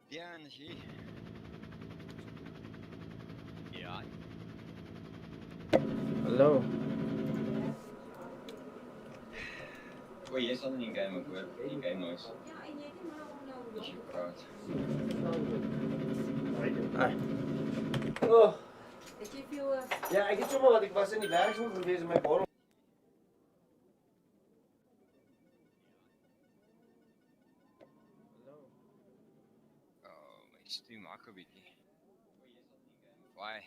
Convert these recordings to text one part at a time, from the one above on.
Bien, zie. Ja. Hallo. Goh, jy sal nie game ook hoor. Die game noise. Ja, en jy het nie maar nou As jy praat. Oh, het jy veel ja, ek het sommer wat ek was in die werkswinkel gewees in my bottel. Oh, my stream maak 'n bietjie. Why?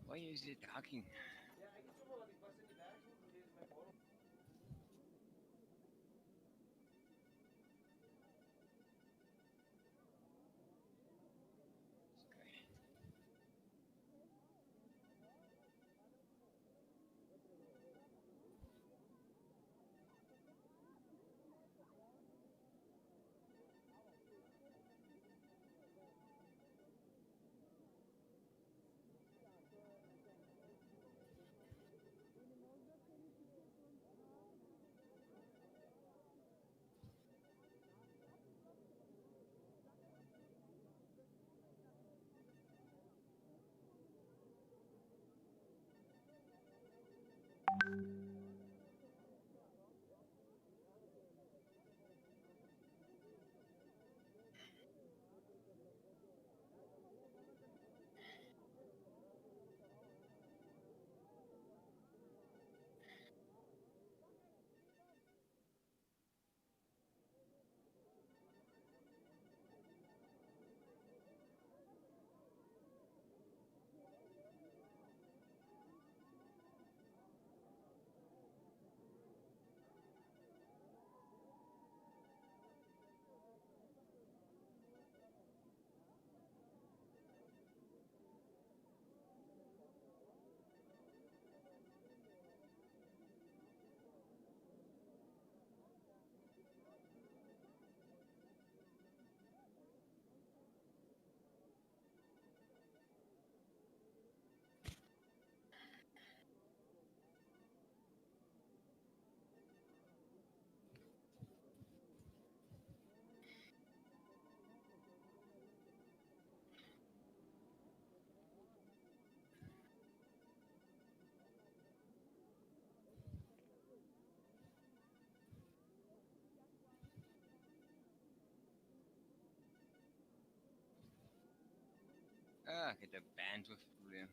Why is it hacking? Ja, ek het sommer wat ek was in die werkswinkel gewees in my bottel. Ah, ek het 'n bandwidth probleem.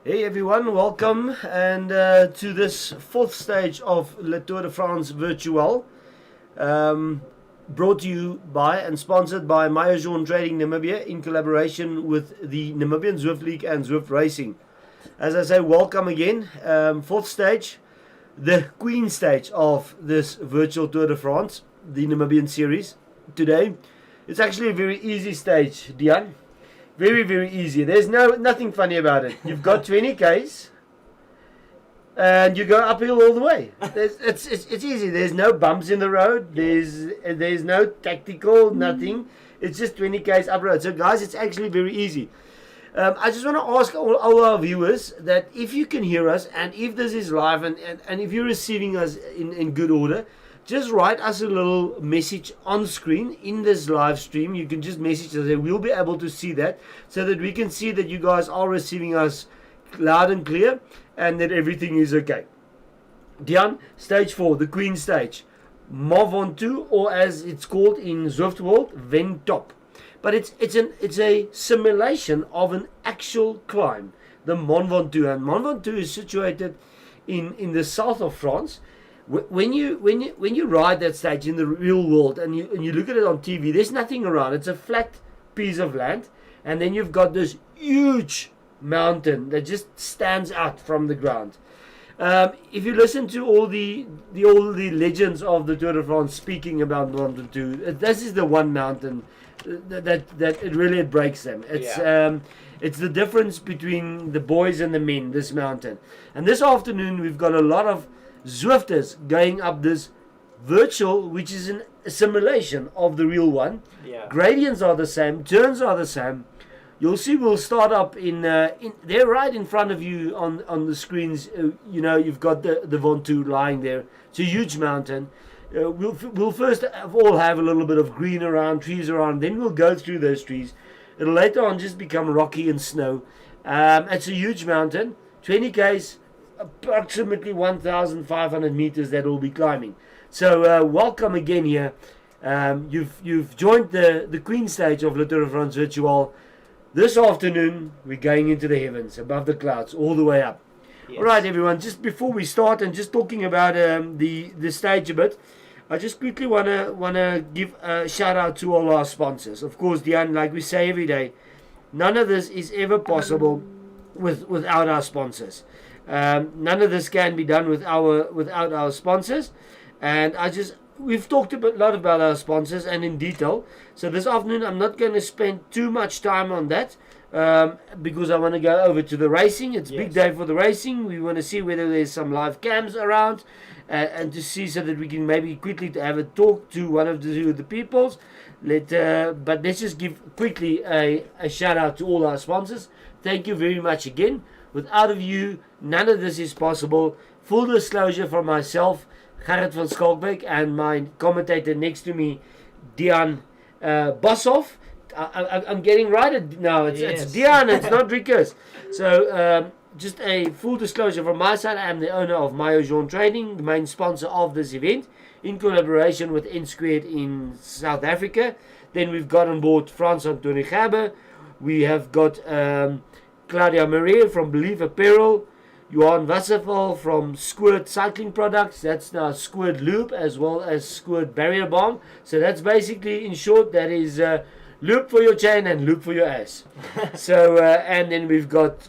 Hey everyone, welcome and to this fourth stage of Le Tour de France Virtual, brought to you by and sponsored by Mayojon Trading Namibia in collaboration with the Namibian Zwift League and Zwift Racing. As I say, welcome again. Fourth stage, the Queen stage of this virtual Tour de France, the Namibian series. Today, it's actually a very easy stage, Dian. Very, very easy. There's nothing funny about it. You've got 20 Ks and you go uphill all the way. It's easy. There's no bumps in the road. There's no tactical, nothing. It's just 20 Ks up road. So guys, it's actually very easy. I just want to ask all our viewers that if you can hear us and if this is live and if you're receiving us in good order, just write us a little message on screen in this live stream. You can just message us and we'll be able to see that so that we can see that you guys are receiving us loud and clear and that everything is okay. Dian, stage 4, the Queen stage. Mont Ventoux, or as it's called in Zwift world, Ven-Top. But it's a simulation of an actual climb, the Mont Ventoux. And Mont Ventoux is situated in the south of France. When you ride that stage in the real world and you look at it on TV, there's nothing around. It's a flat piece of land, and then you've got this huge mountain that just stands out from the ground. If you listen to all the legends of the Tour de France speaking about Mont Ventoux, this is the one mountain that it really breaks them. It's the difference between the boys and the men. This mountain, and this afternoon we've got a lot of Zwifters going up this virtual, which is a simulation of the real one. Yeah. Gradients are the same, turns are the same. You'll see we'll start up they're right in front of you on the screens. You've got the Ventoux lying there. It's a huge mountain. We'll first of all have a little bit of green around, trees around, then we'll go through those trees. It'll later on just become rocky and snow. It's a huge mountain, 20 Ks, approximately 1,500 meters that we'll be climbing. So welcome again here. You've joined the Queen stage of Le Tour de France Virtual. This afternoon we're going into the heavens, above the clouds, all the way up. Yes. All right, everyone. Just before we start and just talking about the stage a bit, I just quickly wanna give a shout out to all our sponsors. Of course, Diane, like we say every day, none of this is ever possible without our sponsors. None of this can be done without our sponsors, and we've talked a lot about our sponsors and in detail. So this afternoon I'm not going to spend too much time on that because I want to go over to the racing. It's a big day for the racing. We want to see whether there's some live cams around and to see so that we can maybe quickly to have a talk to one of the peoples. But let's just give quickly a shout out to all our sponsors. Thank you very much again. Without of you, none of this is possible. Full disclosure from myself, Gerrit van Schalkbeek, and my commentator next to me, Dian Boshoff. I'm getting right now. It's Dian, it's not Drikus. So just a full disclosure from my side, I am the owner of Mayojon Trading, the main sponsor of this event, in collaboration with N Squared in South Africa. Then we've got on board Frans Antoine Gaber. We have got Claudia Marie from Believe Apparel, Johan Wasserval from Squirt Cycling Products. That's now Squirt Lube as well as Squirt Barrier Balm. So that's basically, in short, that is lube for your chain and lube for your ass. So and then we've got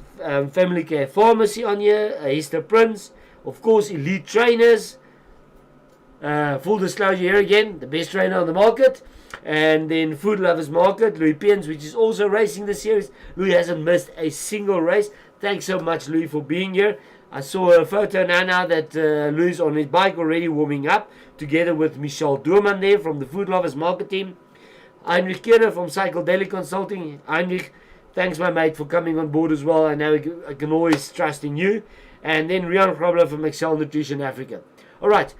Family Care Pharmacy on here, Hester Prince, of course, Elite Trainers. Full disclosure here again, the best trainer on the market. And then Food Lovers Market, Louis Piens, which is also racing the series. Louis hasn't missed a single race. Thanks so much, Louis, for being here. I saw a photo now that Louis is on his bike already warming up, together with Michelle Doorman there from the Food Lovers Market team. Heinrich Kierner from Cycle Daily Consulting. Heinrich, thanks, my mate, for coming on board as well. I know I can always trust in you. And then Rian Grobler from Excel Nutrition Africa. All right,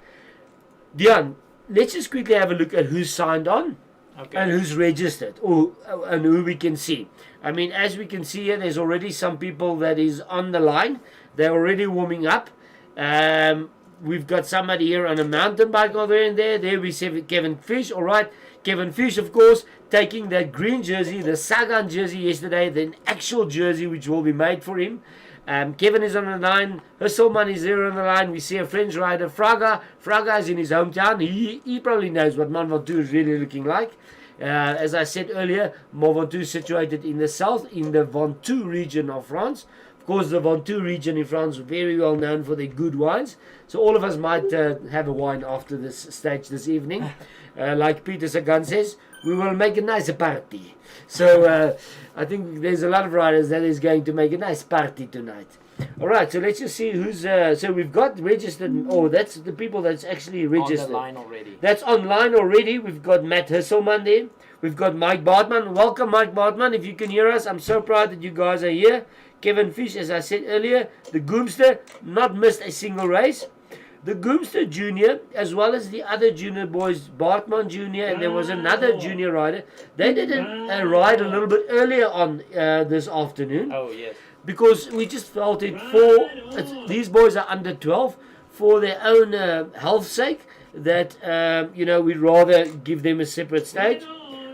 Dian, let's just quickly have a look at who's signed on. Okay. And who's registered, and who we can see. I mean, as we can see here, there's already some people that is on the line. They're already warming up. We've got somebody here on a mountain bike over in there. There we see Kevin Fish. All right, Kevin Fish, of course, taking that green jersey, the Sagan jersey yesterday, the actual jersey which will be made for him. Kevin is on the line. Husselman is there on the line. We see a French rider, Fraga. Fraga is in his hometown. He probably knows what Mont Ventoux is really looking like. As I said earlier, Mont Ventoux is situated in the south, in the Ventoux region of France. Of course, the Ventoux region in France is very well known for their good wines. So all of us might have a wine after this stage this evening. Like Peter Sagan says, we will make a nice party. So I think there's a lot of riders that is going to make a nice party tonight. All right, so let's just see who's... so we've got registered... Oh, that's the people that's actually registered. On the line already. That's online already. We've got Matt Husselman there. We've got Mike Bartman. Welcome, Mike Bartman. If you can hear us, I'm so proud that you guys are here. Kevin Fish, as I said earlier, the Goomster, not missed a single race. The Goomster Junior, as well as the other junior boys, Bartman Junior, and there was another junior rider. They did a ride a little bit earlier on this afternoon. Oh, yes. Because we just felt these boys are under 12 for their own health sake, that we'd rather give them a separate stage.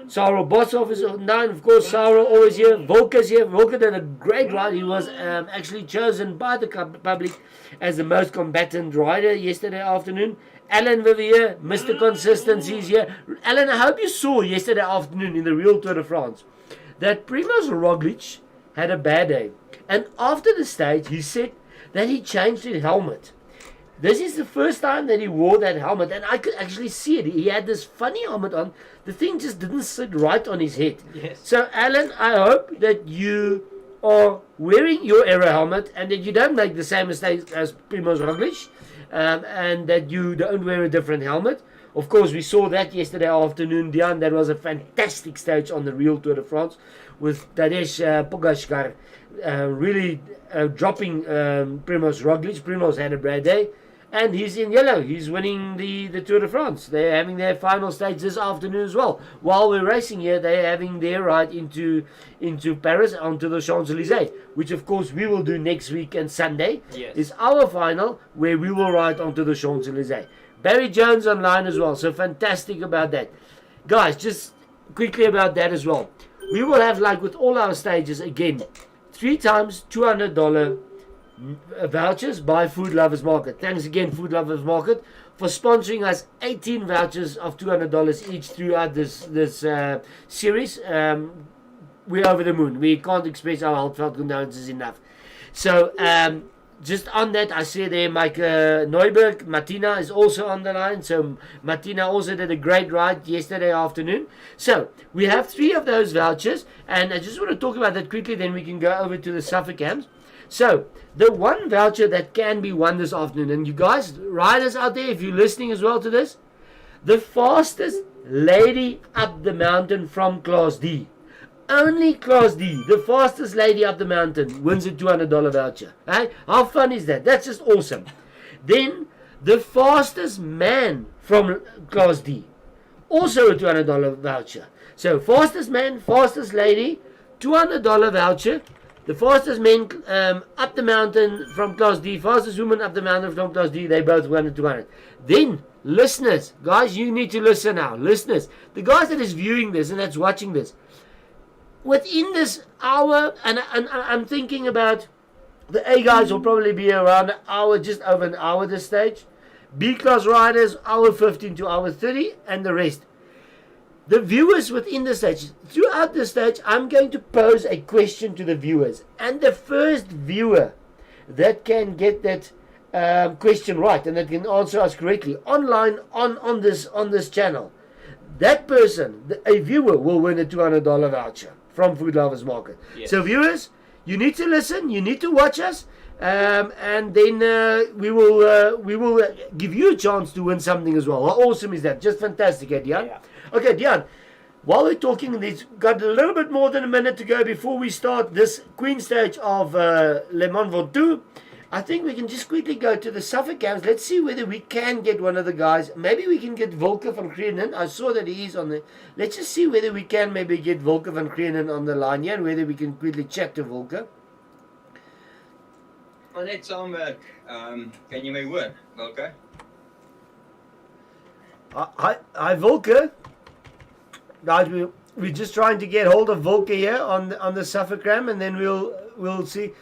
Sarel Boshoff is on 9, of course. Sarel always here. Wilke's here. Wilke did a great ride. He was actually chosen by the public as the most combatant rider yesterday afternoon. Allan Vivier, Mr. Consistency, is here. Allan, I hope you saw yesterday afternoon in the real Tour de France that Primož Roglič had a bad day. And after the stage, he said that he changed his helmet. This is the first time that he wore that helmet, and I could actually see it. He had this funny helmet on. The thing just didn't sit right on his head. Yes. So, Allan, I hope that you are wearing your aero helmet and that you don't make the same mistake as Primož Roglič, and that you don't wear a different helmet. Of course, we saw that yesterday afternoon, Dion. That was a fantastic stage on the real Tour de France with Tadej Pogačar really dropping Primož Roglič. Primož had a bad day. And he's in yellow. He's winning the Tour de France. They're having their final stage this afternoon as well. While we're racing here, they're having their ride into Paris, onto the Champs-Élysées, which of course we will do next week and Sunday. Yes. Is our final where we will ride onto the Champs-Élysées. Barry Jones online as well. So fantastic about that. Guys, just quickly about that as well. We will have, like with all our stages, again, 3 times $200 vouchers by Food Lovers Market. Thanks again, Food Lovers Market, for sponsoring us 18 vouchers of $200 each throughout this series. We're over the moon. We can't express our heartfelt condolences enough. So, just on that, I see there Mike Neuberg, Martina is also on the line. So Martina also did a great ride yesterday afternoon. So we have 3 of those vouchers, and I just want to talk about that quickly, then we can go over to the Suffolk Camps. So the one voucher that can be won this afternoon, and you guys, riders out there, if you're listening as well to this, the fastest lady up the mountain from Class D. Only Class D, the fastest lady up the mountain, wins a $200 voucher. Right? How fun is that? That's just awesome. Then, the fastest man from Class D, also a $200 voucher. So, fastest man, fastest lady, $200 voucher. The fastest men up the mountain from Class D, fastest woman up the mountain from Class D, they both won a 200. Then, listeners, guys, you need to listen now. Listeners, the guys that is viewing this and that's watching this, within this hour, and I'm thinking about the A guys will probably be around an hour, just over an hour this stage. B class riders, hour 15 to hour 30, and the rest. The viewers within the stage, throughout the stage, I'm going to pose a question to the viewers. And the first viewer that can get that question right and that can answer us correctly online on this channel, that person, a viewer, will win a $200 voucher from Food Lovers Market. Yes. So viewers, you need to listen, you need to watch us, and then we will give you a chance to win something as well. How awesome is that? Just fantastic, eh, Dion? Yeah. Okay, Dion, while we're talking, we've got a little bit more than a minute to go before we start this Queen stage of Le Mont Ventoux. I think we can just quickly go to the Suffolk Camps. Let's see whether we can get one of the guys. Maybe we can get Wilke van Krienen. I saw that he is on the... Let's just see whether we can maybe get Wilke van Krienen on the line here and whether we can quickly chat to Wilke. Maar net saamwerk, kan jy my hoor, Wilke? Hi Wilke. Guys, we're just trying to get hold of Wilke here on the Suffolk Cam, and then we'll see.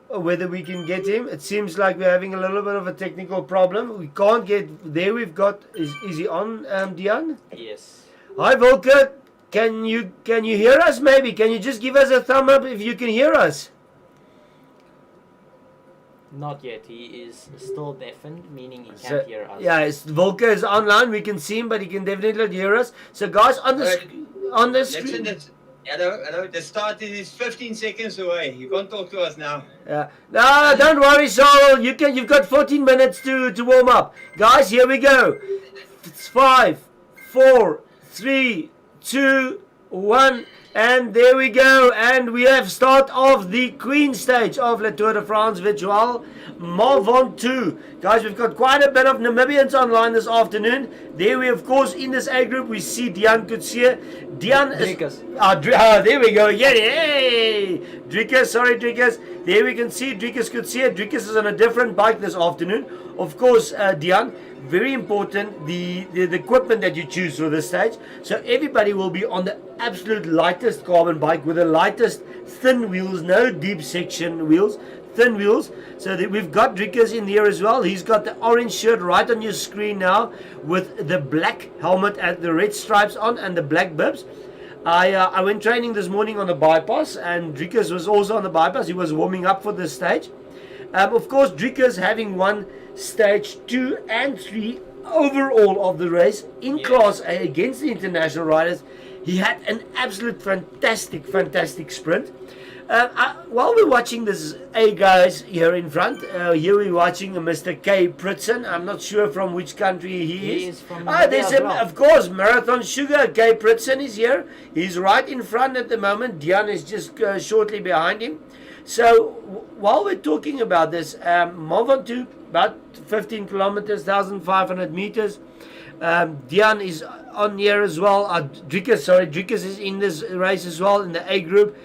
whether we can get him. It seems like we're having a little bit of a technical problem. We can't get there. We've got. Is he on, Dion? Yes. Hi, Wilke. Can you hear us? Maybe can you just give us a thumb up if you can hear us? Not yet. He is still deafened, meaning he can't hear us. Yeah, Wilke is online. We can see him, but he can definitely not hear us. So, guys, on the screen. Listen, hello. The start is 15 seconds away. You can't talk to us now. Yeah. No, don't worry, Sarel. You've got 14 minutes to warm up, guys. Here we go. It's 5, 4, 3, 2, 1. And there we go, and we have start of the Queen stage of Le Tour de France Virtual Mont Ventoux. Guys, we've got quite a bit of Namibians online this afternoon. There we, of course, in this A group, we see Dian Coetzee. Dian is... Drikus. There we go. Yeah, hey! Drikus. There we can see Drikus Coetzee. Drikus is on a different bike this afternoon. Of course, Dian, very important, the equipment that you choose for this stage. So everybody will be on the absolute lightest carbon bike with the lightest thin wheels, no deep section wheels, thin wheels. So we've got Drikus in here as well. He's got the orange shirt right on your screen now with the black helmet and the red stripes on and the black bibs. I went training this morning on the bypass, and Drikus was also on the bypass. He was warming up for this stage. Of course, Drikus having won stage 2 and 3 overall of the race in Class A against the international riders. He had an absolute fantastic sprint. While we're watching this A guys here in front, here we're watching Mr. K. Pritson. I'm not sure from which country he is. From there's him, of course, Marathon Sugar. K. Pritson is here. He's right in front at the moment. Dian is just shortly behind him. So while we're talking about this, Mont Ventoux, about 15 kilometers, 1,500 meters. Dian is on here as well. Drikus is in this race as well in the A group.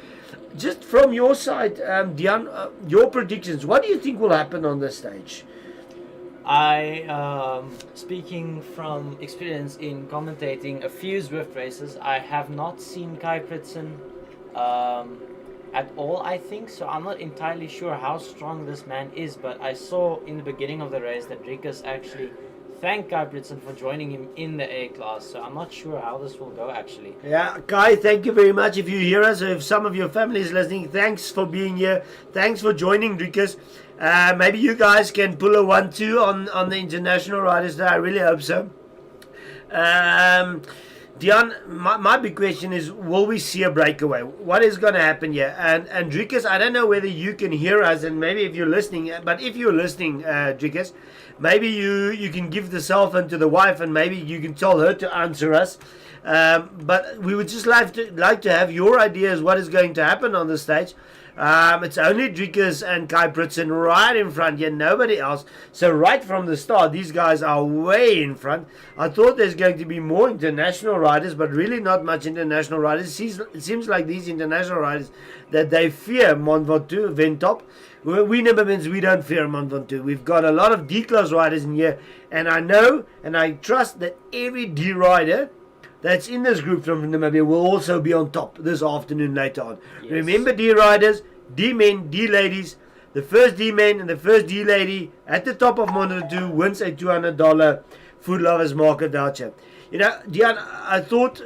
Just from your side, Dian, your predictions. What do you think will happen on this stage? Speaking from experience in commentating a few Zwift races, I have not seen Kai Pritson at all, I think, so I'm not entirely sure how strong this man is, but I saw in the beginning of the race that Drikus actually thanked Kai Pritson for joining him in the A class, so I'm not sure how this will go actually. Yeah, Kai, thank you very much. If you hear us, or if some of your family is listening, thanks for being here. Thanks for joining, Drikus. Maybe you guys can pull a 1-2 on the international riders there. I really hope so. Dian, my big question is, will we see a breakaway? What is going to happen here? And Drikus, I don't know whether you can hear us, and maybe if you're listening, but if you're listening, Drikus, maybe you can give the cell phone to the wife, and maybe you can tell her to answer us. But we would just like to have your ideas what is going to happen on the stage. It's only Drikus and Kai Pritson right in front here, nobody else. So right from the start, these guys are way in front. I thought there's going to be more international riders, but really not much international riders. It seems like these international riders, that they fear Mont Ventoux, Ven-Top. We Namibians, we don't fear Mont Ventoux. We've got a lot of D-class riders in here, and I know and I trust that every D rider that's in this group from Namibia will also be on top this afternoon later on. Yes. Remember, D riders, D men, D ladies, the first D man and the first D lady at the top of Mont Ventoux wins a $200 Food Lovers Market voucher. You know, Dian, I thought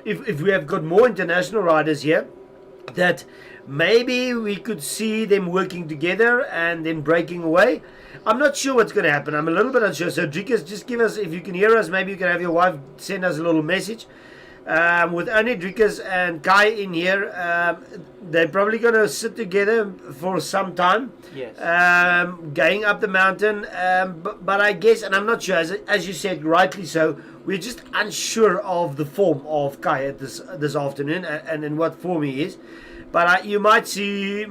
if we have got more international riders here, that maybe we could see them working together and then breaking away. I'm not sure what's going to happen. I'm a little bit unsure. So, Drikus, just give us, if you can hear us, maybe you can have your wife send us a little message. With only Drikus and Kai in here, they're probably going to sit together for some time. Yes. Going up the mountain. But I guess, and I'm not sure, as you said, rightly so, we're just unsure of the form of Kai at this afternoon and in what form he is. But you might see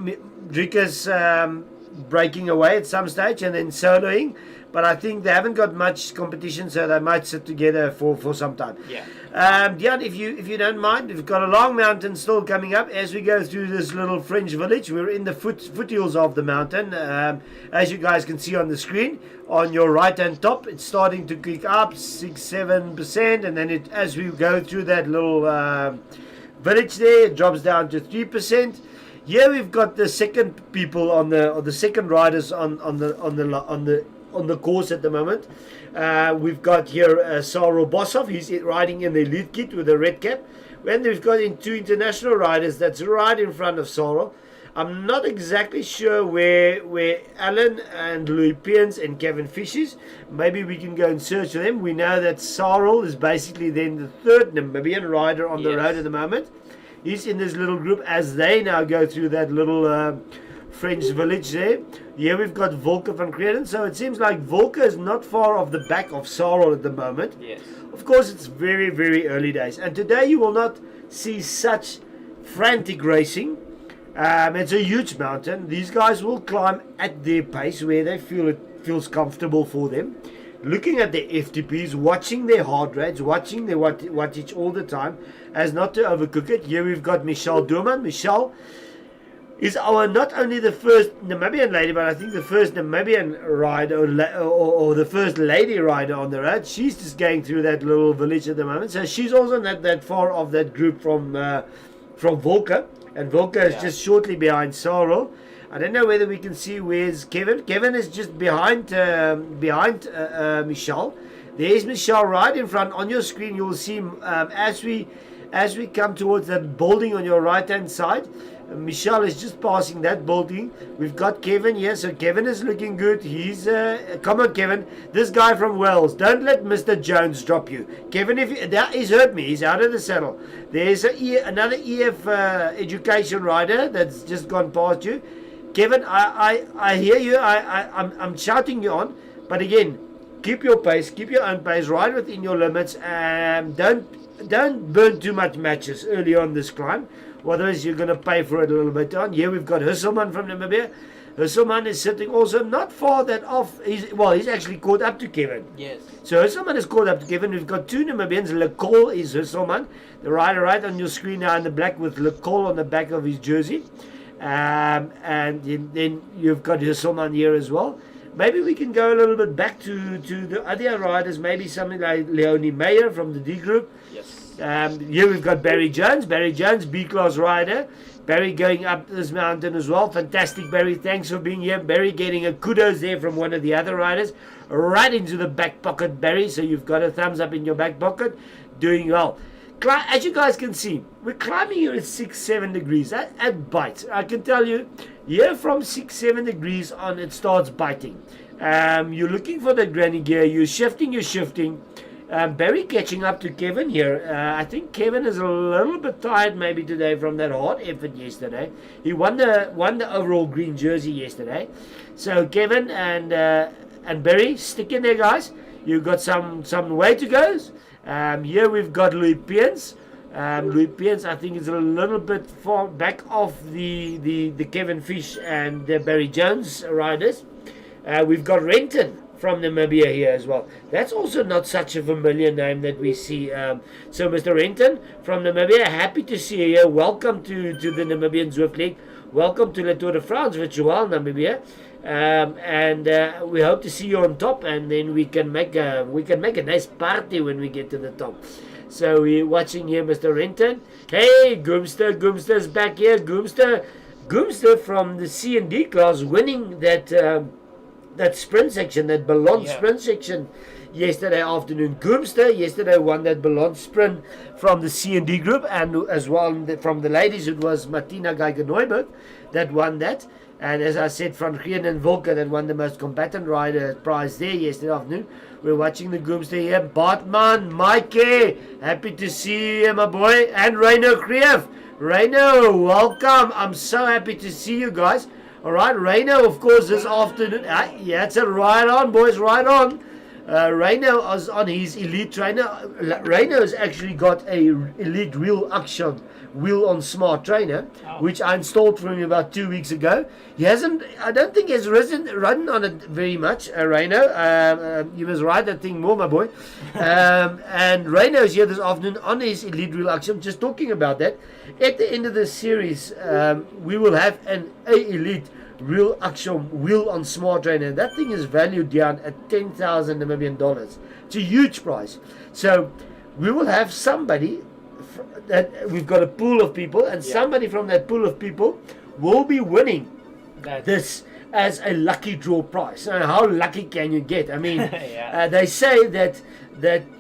Drikus breaking away at some stage and then soloing, but I think they haven't got much competition, so they might sit together for some time. Yeah. Dian, if you don't mind, we've got a long mountain still coming up as we go through this little French village. We're in the foothills of the mountain, as you guys can see on the screen. On your right hand top, it's starting to kick up 6-7%, and then as we go through that little village there, it drops down to 3%. Here we've got the second people on the second riders on the course at the moment. We've got here Sarel Bosov. He's riding in the elite kit with the red cap. Then we've got in 2 international riders that's right in front of Sarel. I'm not exactly sure where Allan and Louis Piens and Kevin Fish is. Maybe we can go and search for them. We know that Sarel is basically then the third Namibian rider on the road at the moment. He's in this little group as they now go through that little French village there. Here we've got Wilke van Kreden. So it seems like Wilke is not far off the back of Sarel at the moment. Yes. Of course, it's very, very early days. And today you will not see such frantic racing. It's a huge mountain. These guys will climb at their pace where they feel it feels comfortable for them. Looking at their FTPs, watching their heart rates, watching their wattage all the time, as not to overcook it. Here we've got Michelle Doorman. Michelle is our not only the first Namibian lady, but I think the first Namibian rider or the first lady rider on the road. She's just going through that little village at the moment. So she's also not that far off that group from Wilke. And Wilke is just shortly behind Sarel. I don't know whether we can see where's Kevin. Kevin is just behind Michelle. There's Michelle right in front. On your screen, you will see as we come towards that building on your right hand side. Michelle is just passing that building. We've got Kevin here, so Kevin is looking good. He's come on, Kevin. This guy from Wales. Don't let Mr. Jones drop you, Kevin. He's hurt me. He's out of the saddle. There's another EF education rider that's just gone past you, Kevin. I hear you. I'm shouting you on, but again, keep your pace. Keep your own pace. Ride within your limits. Don't burn too much matches early on this climb. Otherwise, you're going to pay for it a little bit on. Here we've got Husselman from Namibia. Husselman is sitting also not far that off. He's actually caught up to Kevin. Yes. So Husselman is caught up to Kevin. We've got 2 Namibians. Lecole is Husselman, the rider right on your screen now in the black with Lecole on the back of his jersey. And then you've got Husselman here as well. Maybe we can go a little bit back to the other riders. Maybe something like Leonie Meyer from the D group. Yes. Here we've got Barry Jones. Barry Jones, B-class rider. Barry going up this mountain as well. Fantastic, Barry. Thanks for being here. Barry getting a kudos there from one of the other riders. Right into the back pocket, Barry. So you've got a thumbs up in your back pocket. Doing well. As you guys can see, we're climbing here at 6-7 degrees. That bites. I can tell you, here from 6-7 degrees on, it starts biting. You're looking for the granny gear. You're shifting. Barry catching up to Kevin here. I think Kevin is a little bit tired maybe today from that hard effort yesterday. He won the overall green jersey yesterday. So Kevin and Barry, stick in there, guys. You've got some way to go. Here we've got Louis Piens. Louis Piens, I think, is a little bit far back off the Kevin Fish and the Barry Jones riders. We've got Renton from Namibia here as well. That's also not such a familiar name that we see. So Mr. Renton from Namibia, happy to see you here. Welcome to the Namibian Zwift League. Welcome to the Tour de France Virtual Namibia. And we hope to see you on top, and then we can make a nice party when we get to the top. So we're watching here, Mr. Renton. Hey, Goomster's back here. Goomster from the C and D class, winning that sprint section, that Ballon sprint section yesterday afternoon. Goomster yesterday won that Ballon sprint from the C and D group, and as well from the ladies it was Martina Geiger-Neuberg that won that. And as I said, Van Green and Wilke that won the most combatant rider prize there yesterday afternoon. We're watching the Goomster here. Bartman, Mikey, happy to see you, my boy. And Reino Krief. Reino, welcome. I'm so happy to see you guys. All right, Reino, of course, this afternoon. Yeah, it's a right on, boys, right on. Reino is on his elite trainer. Reino has actually got a elite real action wheel on smart trainer, which I installed for him about 2 weeks ago. He hasn't, I don't think he's run on it very much, Reino. You must ride that thing more, my boy. And Reino is here this afternoon on his elite real action. Just talking about that. At the end of the series, we will have an elite real action wheel on smart trainer. That thing is valued down at 10,000 Namibian dollars. It's a huge price. So we will have somebody that we've got a pool of people, and somebody from that pool of people will be winning That- this as a lucky draw prize. And how lucky can you get? I mean, Yeah. they say that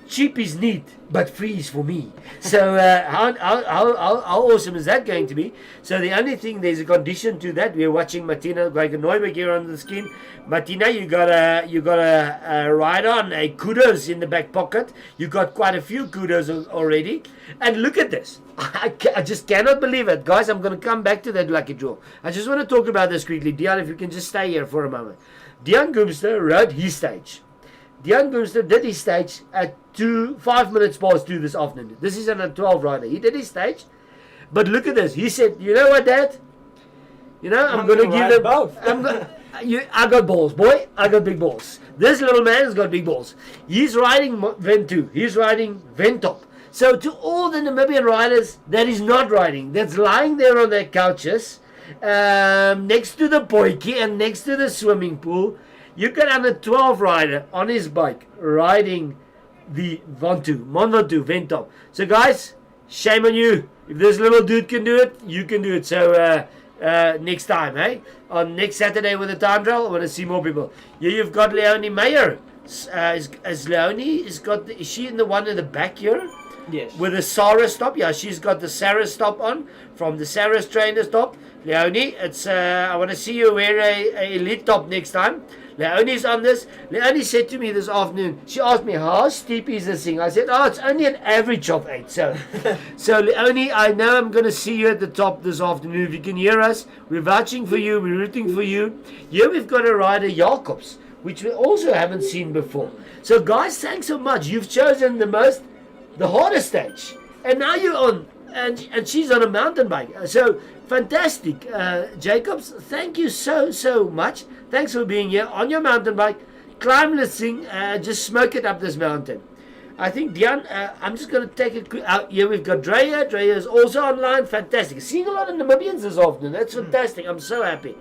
cheap is neat, but free is for me. So how awesome is that going to be? So the only thing, there's a condition to that. We're watching Martina Neuberg here on the screen. Martina, you got a ride on a kudos in the back pocket. You got quite a few kudos already. And look at this. I just cannot believe it. Guys, I'm going to come back to that lucky draw. I just want to talk about this quickly. Dion, if you can just stay here for a moment. Dion Goomster rode his stage. Dion Goomster did his stage at 5 minutes past 2 this afternoon. This is on a 12 rider. He did his stage. But look at this. He said, you know what, Dad? You know, I'm going to give them both. I got balls, boy. I got big balls. This little man's got big balls. He's riding Mont Ventoux. He's riding Ven-Top. So to all the Namibian riders that is not riding, that's lying there on their couches, next to the poikie and next to the swimming pool, you got on a 12 rider on his bike riding the Mont Ventoux, Ven-Top. So guys, shame on you. If this little dude can do it, you can do it. So next time, on next Saturday with the time trial, I want to see more people. Here you've got Leonie Meyer. Is Leonie is she in the one in the back here? Yes. With the Sarel stop, yeah, she's got the Sarel stop on from the Sarel trainer stop. Leonie, it's I want to see you wear a elite top next time. Leonie's on this. Leonie said to me this afternoon, she asked me, how steep is this thing? I said, it's only an average of 8. So, so Leonie, I know I'm going to see you at the top this afternoon. If you can hear us, we're vouching for you. We're rooting for you. Here we've got a rider, Jacobs, which we also haven't seen before. So guys, thanks so much. You've chosen the hardest stage. And now you're on, and she's on a mountain bike. So fantastic. Jacobs, thank you so much. Thanks for being here on your mountain bike. Climb this thing, just smoke it up this mountain. I think, Dion, I'm just going to take it quick. Here we've got Dreya. Dreya is also online. Fantastic. Seeing a lot of Namibians this afternoon. That's fantastic. I'm so happy.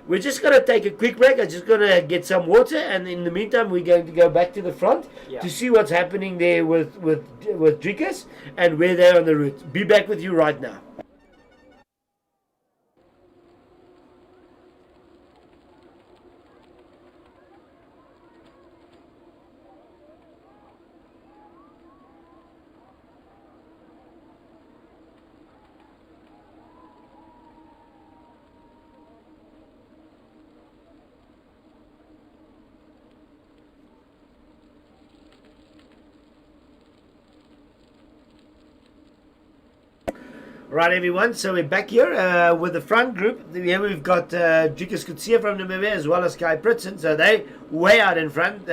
We're just going to take a quick break. I'm just going to get some water. And in the meantime, we're going to go back to the front to see what's happening there with Drikus and where they're on the route. Be back with you right now. Right, everyone, so we're back here with the front group. Here we've got Drikus from Namibia as well as Kai Pritson, so they way out in front.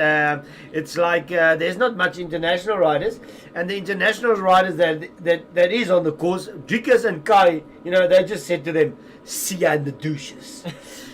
It's like there's not much international riders, and the international riders that is on the course, Drikus and Kai, you know, they just said to them, see ya in the douches.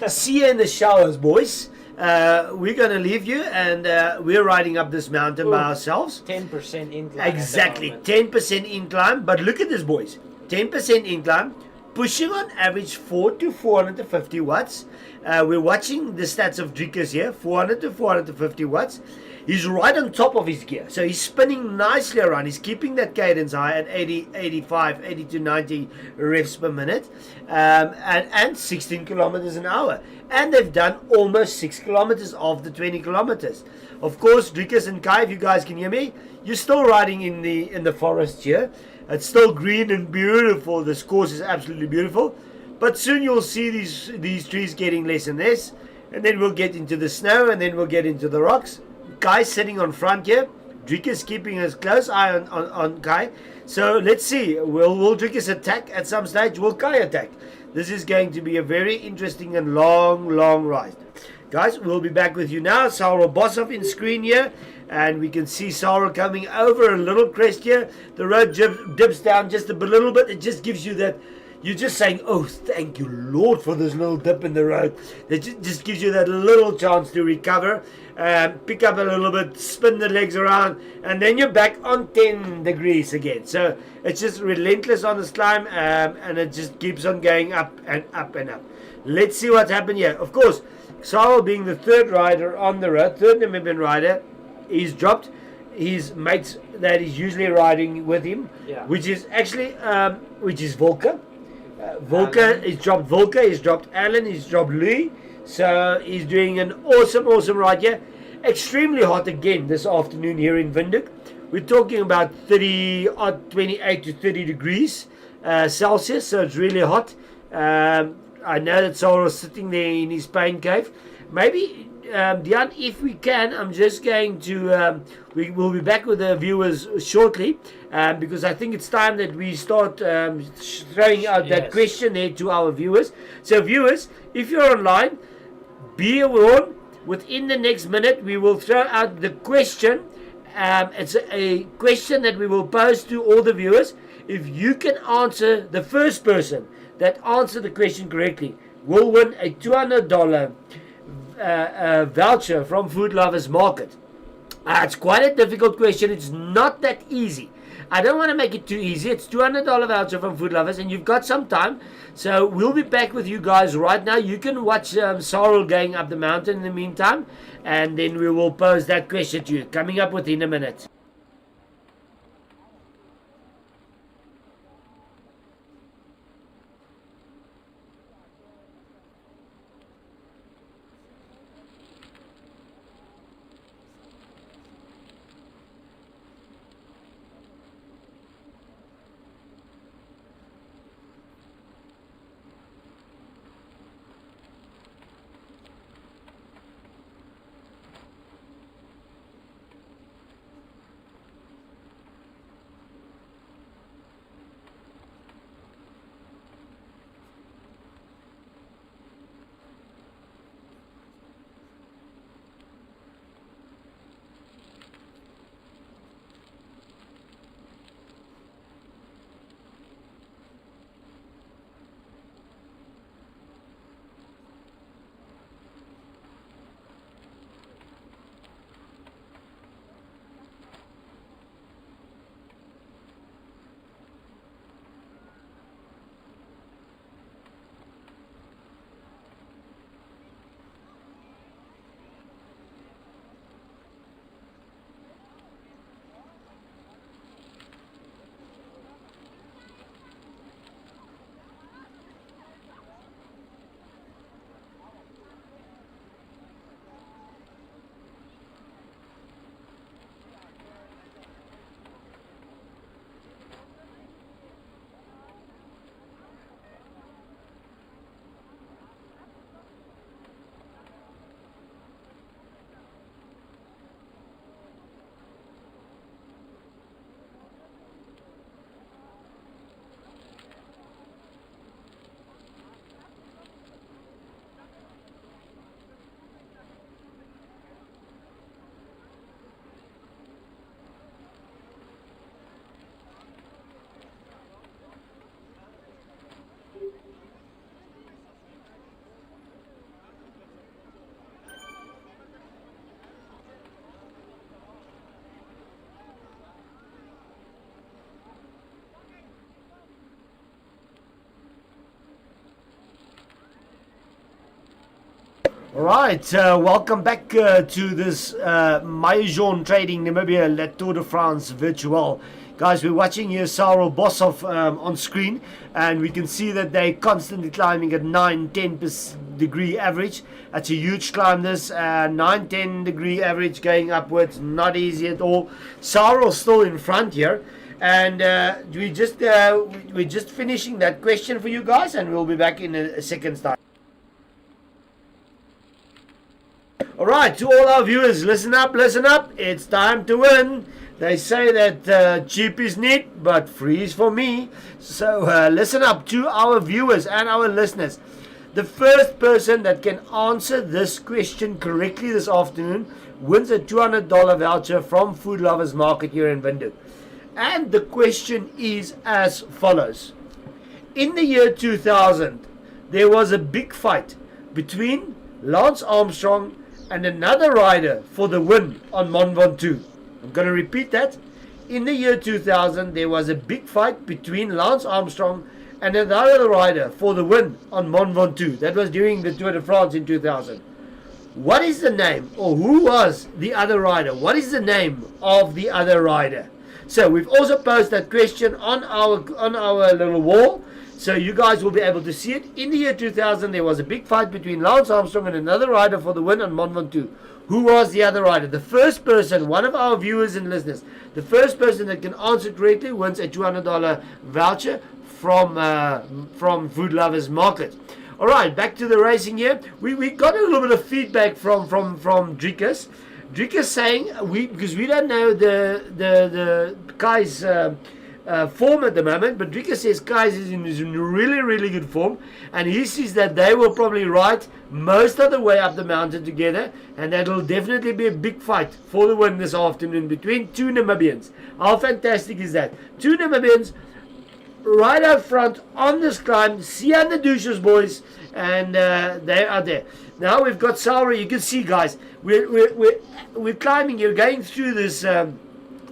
See ya in the showers, boys. We're going to leave you, and we're riding up this mountain by ourselves. 10% incline. Exactly, 10% incline, but look at this, boys. 10% incline, pushing on average 4 to 450 watts. We're watching the stats of Drikus here, 400 to 450 watts. He's right on top of his gear, so he's spinning nicely around. He's keeping that cadence high at 80, 85, 80 to 90 revs per minute, and 16 kilometers an hour. And they've done almost 6 kilometers of the 20 kilometers. Of course, Drikus and Kai, if you guys can hear me, you're still riding in the forest here. It's still green and beautiful. This course is absolutely beautiful. But soon you'll see these trees getting less and less. And then we'll get into the snow, and then we'll get into the rocks. Kai sitting on front here. Drikus keeping a close eye on Kai. So let's see. Will Drikus attack at some stage? Will Kai attack? This is going to be a very interesting and long ride. Guys, we'll be back with you now. Sarel Boshoff in screen here. And we can see Sarel coming over a little crest here. The road dips down just a little bit. It just gives you that, you're just saying, oh, thank you, Lord, for this little dip in the road. It just gives you that little chance to recover, pick up a little bit, spin the legs around, and then you're back on 10 degrees again. So it's just relentless on this climb, and it just keeps on going up and up and up. Let's see what's happened here. Of course, Sarel being the third rider on the road, third Namibian rider, he's dropped his mates that he's usually riding with him, which is actually which is Wilke. Wilke, he's dropped Wilke, he's dropped Allan, he's dropped Louis. So he's doing an awesome ride here. Extremely hot again this afternoon here in Wynand. We're talking about 28 to 30 degrees Celsius, so it's really hot. I know that Sarel's sitting there in his pain cave. Maybe, Dion, if we can, I'm just going to, we will be back with the viewers shortly, because I think it's time that we start throwing out that question there to our viewers. So viewers, if you're online, be warned, within the next minute we will throw out the question. It's a question that we will pose to all the viewers. If you can answer, the first person that answered the question correctly will win a $200 voucher from Food Lovers Market. It's quite a difficult question. It's not that easy. I don't want to make it too easy. It's $200 voucher from Food Lovers, and you've got some time. So we'll be back with you guys right now. You can watch Sarel going up the mountain in the meantime, and then we will pose that question to you. Coming up within a minute. Right, welcome back to this Maillon Trading Namibia Le Tour de France virtual. Guys, we're watching here Sarel Boshoff on screen, and we can see that they're constantly climbing at 9-10 degree average. That's a huge climb, this 9-10 degree average going upwards, not easy at all. Sarel's still in front here, and we're just finishing that question for you guys, and we'll be back in a second's time. Alright, to all our viewers, listen up, it's time to win. They say that cheap is neat, but free is for me. So listen up to our viewers and our listeners. The first person that can answer this question correctly this afternoon wins a $200 voucher from Food Lovers Market here in Wynand. And the question is as follows. In the year 2000, there was a big fight between Lance Armstrong and another rider for the win on Mont Ventoux. I'm going to repeat that. In the year 2000, there was a big fight between Lance Armstrong and another rider for the win on Mont Ventoux. That was during the Tour de France in 2000. What is the name, or who was the other rider? What is the name of the other rider? So we've also posed that question on our little wall. So you guys will be able to see it. In the year 2000, there was a big fight between Lance Armstrong and another rider for the win on Mont Ventoux. Who was the other rider? The first person, one of our viewers and listeners, the first person that can answer correctly wins a $200 voucher from Food Lovers Market. All right, back to the racing here. We got a little bit of feedback from Drikus. Drikus saying because we don't know the Kai's form at the moment, but Drikus says Kai's is in really good form, and he sees that they will probably ride most of the way up the mountain together, and that'll definitely be a big fight for the win this afternoon between two Namibians. How fantastic is that? Two Namibians right out front on this climb. See on the douches, boys, and they are there. Now we've got Sarel. You can see, guys, we're climbing here, going through this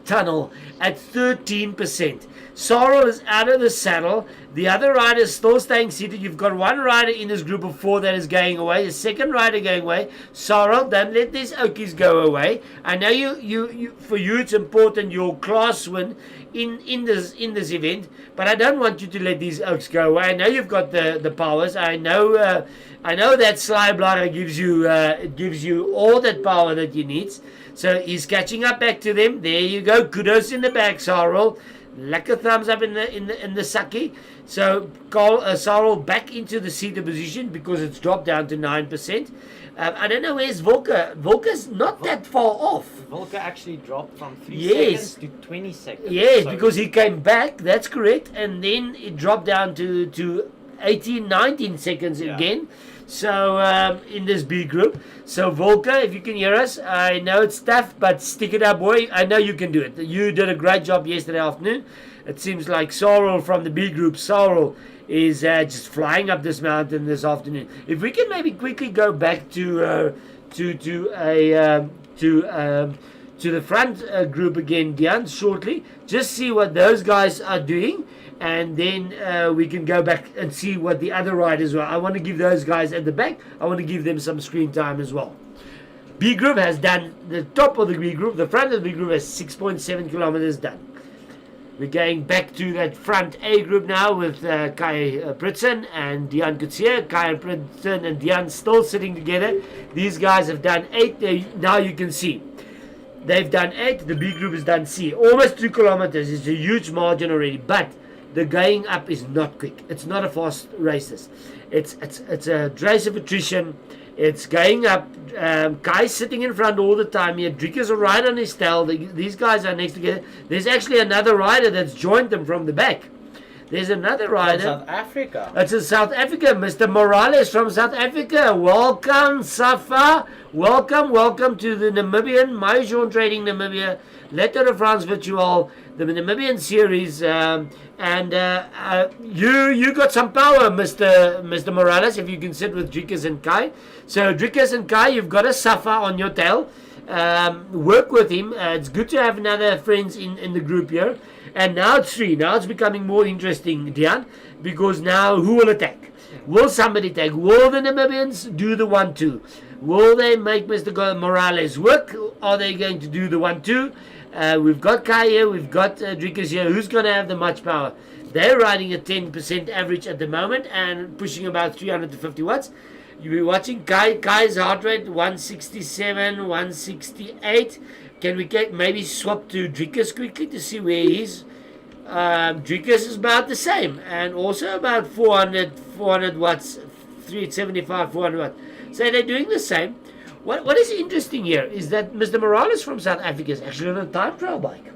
tunnel at 13%. Sarel is out of the saddle. The other rider is still staying seated. You've got one rider in this group of four that is going away. The second rider going away. Sarel, don't let these Okies go away. I know you for you it's important your class win in this event, but I don't want you to let these Oaks go away. I know you've got the powers. I know that Sly Blotter gives you all that power that you need. So he's catching up back to them. There you go. Kudos in the back, Sarel. Lekker thumbs up in the sucky. So Sarel back into the seated position because it's dropped down to 9%. I don't know where's Wilke. Wilke's not that far off. Wilke actually dropped from 3 seconds to 20 seconds. Yes, So because he came back. That's correct. And then it dropped down to 18, 19 seconds again. So in this B group. So Wilke, if you can hear us, I know it's tough, but stick it up, boy. I know you can do it. You did a great job yesterday afternoon. It seems like Sarel from the B group, Sarel is just flying up this mountain this afternoon. If we can maybe quickly go back to the front group again, Dian, shortly, just see what those guys are doing. And then we can go back and see what the other riders are. I want to give those guys at the back, I want to give them some screen time as well. B group has done, the top of the B group, the front of the B group has 6.7 kilometers done. We're going back to that front A group now with Kai Pritsen and Dian Kutsia. Kai Pritsen and Dian still sitting together. These guys have done 8. Now you can see. They've done 8. The B group has done C. Almost 2 kilometers. It's a huge margin already. But the going up is not quick. It's not a fast race. It's a race of attrition. It's going up. Guys sitting in front all the time here. Drikus are right on his tail. These guys are next together. There's actually another rider that's joined them from the back. There's another rider. From South Africa. It's in South Africa. Mr. Morales from South Africa. Welcome, Safa. Welcome to the Namibian, Maison Trading Namibia, Lettre de France Virtual, the Namibian series. You got some power, Mr. Morales, if you can sit with Drikus and Kai. So Drikus and Kai, you've got a Safa on your tail. Work with him. It's good to have another friends in the group here. And now it's 3. Now it's becoming more interesting, Dian, because now who will attack? Will somebody attack? Will the Namibians do the 1-2? Will they make Mr. Morales work? Are they going to do the 1-2? We've got Kai here, we've got Drikus here. Who's going to have the much power? They're riding at 10% average at the moment and pushing about 350 watts. You'll be watching Kai's heart rate 167, 168. Can we maybe swap to Drikus quickly to see where he's? Drikus is about the same and also about 400 watts, 375, 400 watts. So they're doing the same. What is interesting here is that Mr. Morales from South Africa is actually on a time trial bike.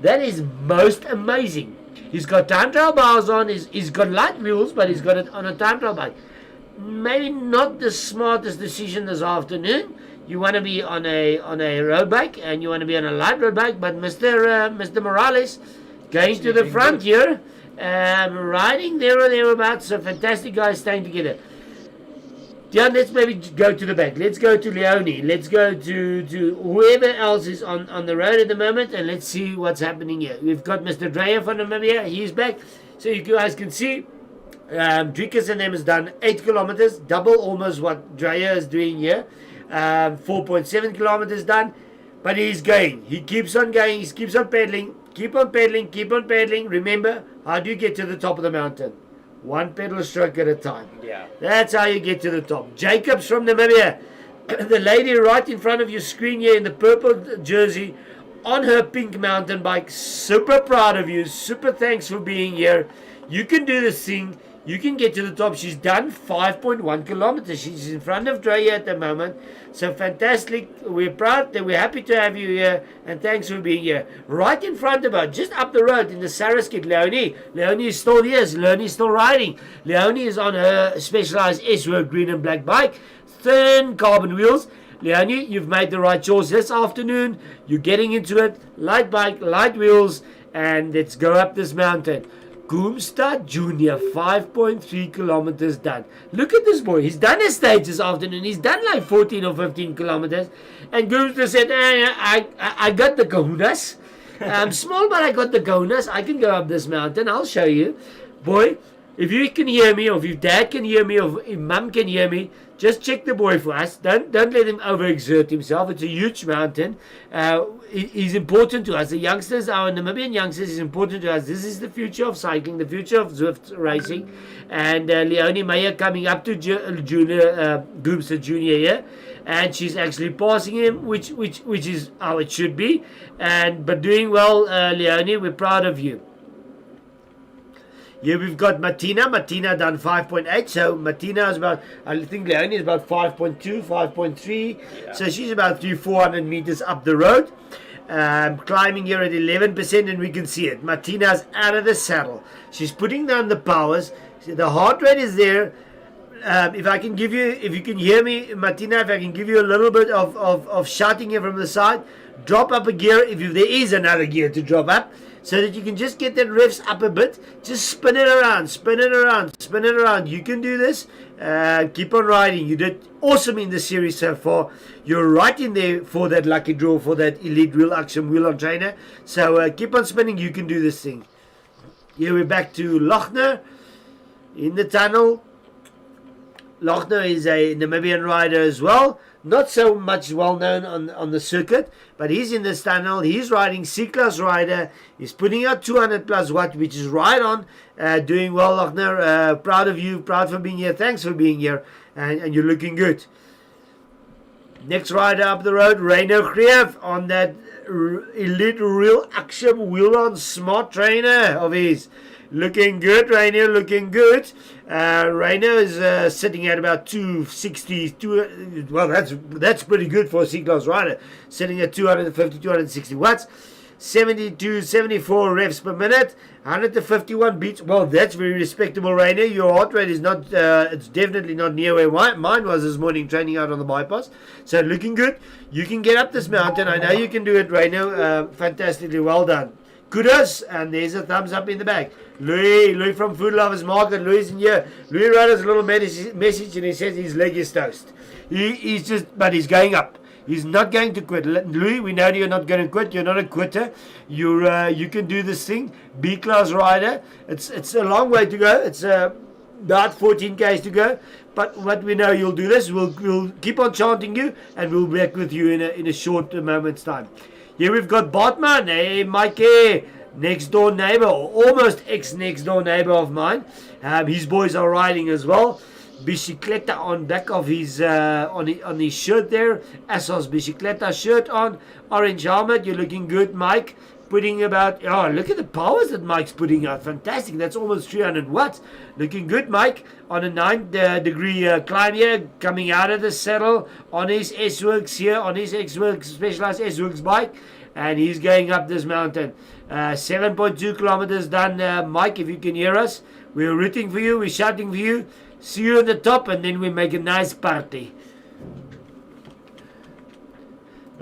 That is most amazing. He's got time trial bars on. He's got light wheels, but he's got it on a time trial bike. Maybe not the smartest decision this afternoon. You want to be on a road bike and you want to be on a light road bike, but Mr. Morales going to the front here, riding there or thereabouts. So fantastic guys staying together. Dion, let's maybe go to the back. Let's go to Leone. Let's go to whoever else is on the road at the moment, and let's see what's happening here. We've got Mr. Dreyer from Namibia. He's back. So you guys can see Drikus and them has done 8 kilometers, double almost what Dreyer is doing here. 4.7 kilometers done. But he's going. He keeps on going. He keeps on pedaling. Keep on pedaling. Keep on pedaling. Remember, how do you get to the top of the mountain? one pedal stroke at a time. Yeah. That's how you get to the top. Jacob's from Namibia. The lady right in front of your screen here in the purple jersey on her pink mountain bike. Super proud of you. Super thanks for being here. You can do this thing. You can get to the top. She's done 5.1 kilometers. She's in front of Drea at the moment. So fantastic. We're proud that we're happy to have you here. And thanks for being here. Right in front of her, just up the road in the Sareskit, Leonie. Leonie is still here. Leonie is still riding. Leonie is on her Specialized S-Work green and black bike. Thin carbon wheels. Leonie, you've made the right choice this afternoon. You're getting into it. Light bike, light wheels. And let's go up this mountain. Goomster Jr. 5.3 kilometers done. Look at this boy. He's done a stage this afternoon. He's done like 14 or 15 kilometers. And Goomster said, I got the kahunas. I'm small, but I got the kahunas. I can go up this mountain. I'll show you. Boy, if you can hear me, or if your dad can hear me, or if mum can hear me, just check the boy for us. Don't let him overexert himself. It's a huge mountain. He's important to us. The youngsters, our Namibian youngsters, is important to us. This is the future of cycling, the future of Zwift racing. And Leonie Meyer coming up to Goomster Jr. here. And she's actually passing him, which is how it should be. But doing well, Leonie, we're proud of you. Here we've got Martina. Martina done 5.8. So Martina is about, I think Leonie is about 5.2, 5.3. Yeah. So she's about 400 meters up the road. Climbing here at 11%, and we can see it. Martina's out of the saddle. She's putting down the powers. So the heart rate is there. If you can hear me, Martina, if I can give you a little bit of shouting here from the side, drop up a gear if there is another gear to drop up. So that you can just get that revs up a bit. Just spin it around, spin it around, spin it around. You can do this. Keep on riding. You did awesome in the series so far. You're right in there for that lucky draw, for that elite real action wheel on trainer. So keep on spinning. You can do this thing. Here we're back to Lochner in the tunnel. Lochner is a Namibian rider as well. Not so much well known on the circuit, but he's in this tunnel. He's riding C-Class rider. He's putting out 200 plus watt, which is right on. Doing well, Lochner. Proud of you. Proud for being here. Thanks for being here. And you're looking good. Next rider up the road, Reino Greef on that elite real action wheel on smart trainer of his. Looking good, Rainer, looking good. Rainer is sitting at about 260. Well, that's pretty good for a C-Class rider. Sitting at 250, 260 watts. 72, 74 revs per minute. 151 beats. Well, that's very respectable, Rainer. Your heart rate is not, it's definitely not near where mine was this morning training out on the bypass. So looking good. You can get up this mountain. I know you can do it, Rainer. Fantastically well done. Kudos, and there's a thumbs up in the back. Louis from Food Lovers Market. Louis in here. Louis wrote us a little message and he says his leg is toast. But he's going up. He's not going to quit. Louis, we know you're not going to quit. You're not a quitter. You can do this thing. B-class rider. It's a long way to go. It's about 14 k's to go. But what we know, you'll do this. We'll keep on chanting you, and we'll be back with you in a short moment's time. Here we've got Bartman. Hey, Mikey, next door neighbor, or almost ex-next door neighbor of mine. His boys are riding as well. Bicicleta on back of his on his shirt there. Assos Bicicleta shirt on. Orange helmet. You're looking good, Mike. Putting about, oh, look at the powers that Mike's putting out. Fantastic. That's almost 300 watts. Looking good, Mike. On a 9-degree climb here. Coming out of the saddle on his S-Works here. On his S-Works, Specialized S-Works bike. And he's going up this mountain. 7.2 kilometers done. Mike, if you can hear us. We're rooting for you. We're shouting for you. See you at the top. And then we make a nice party.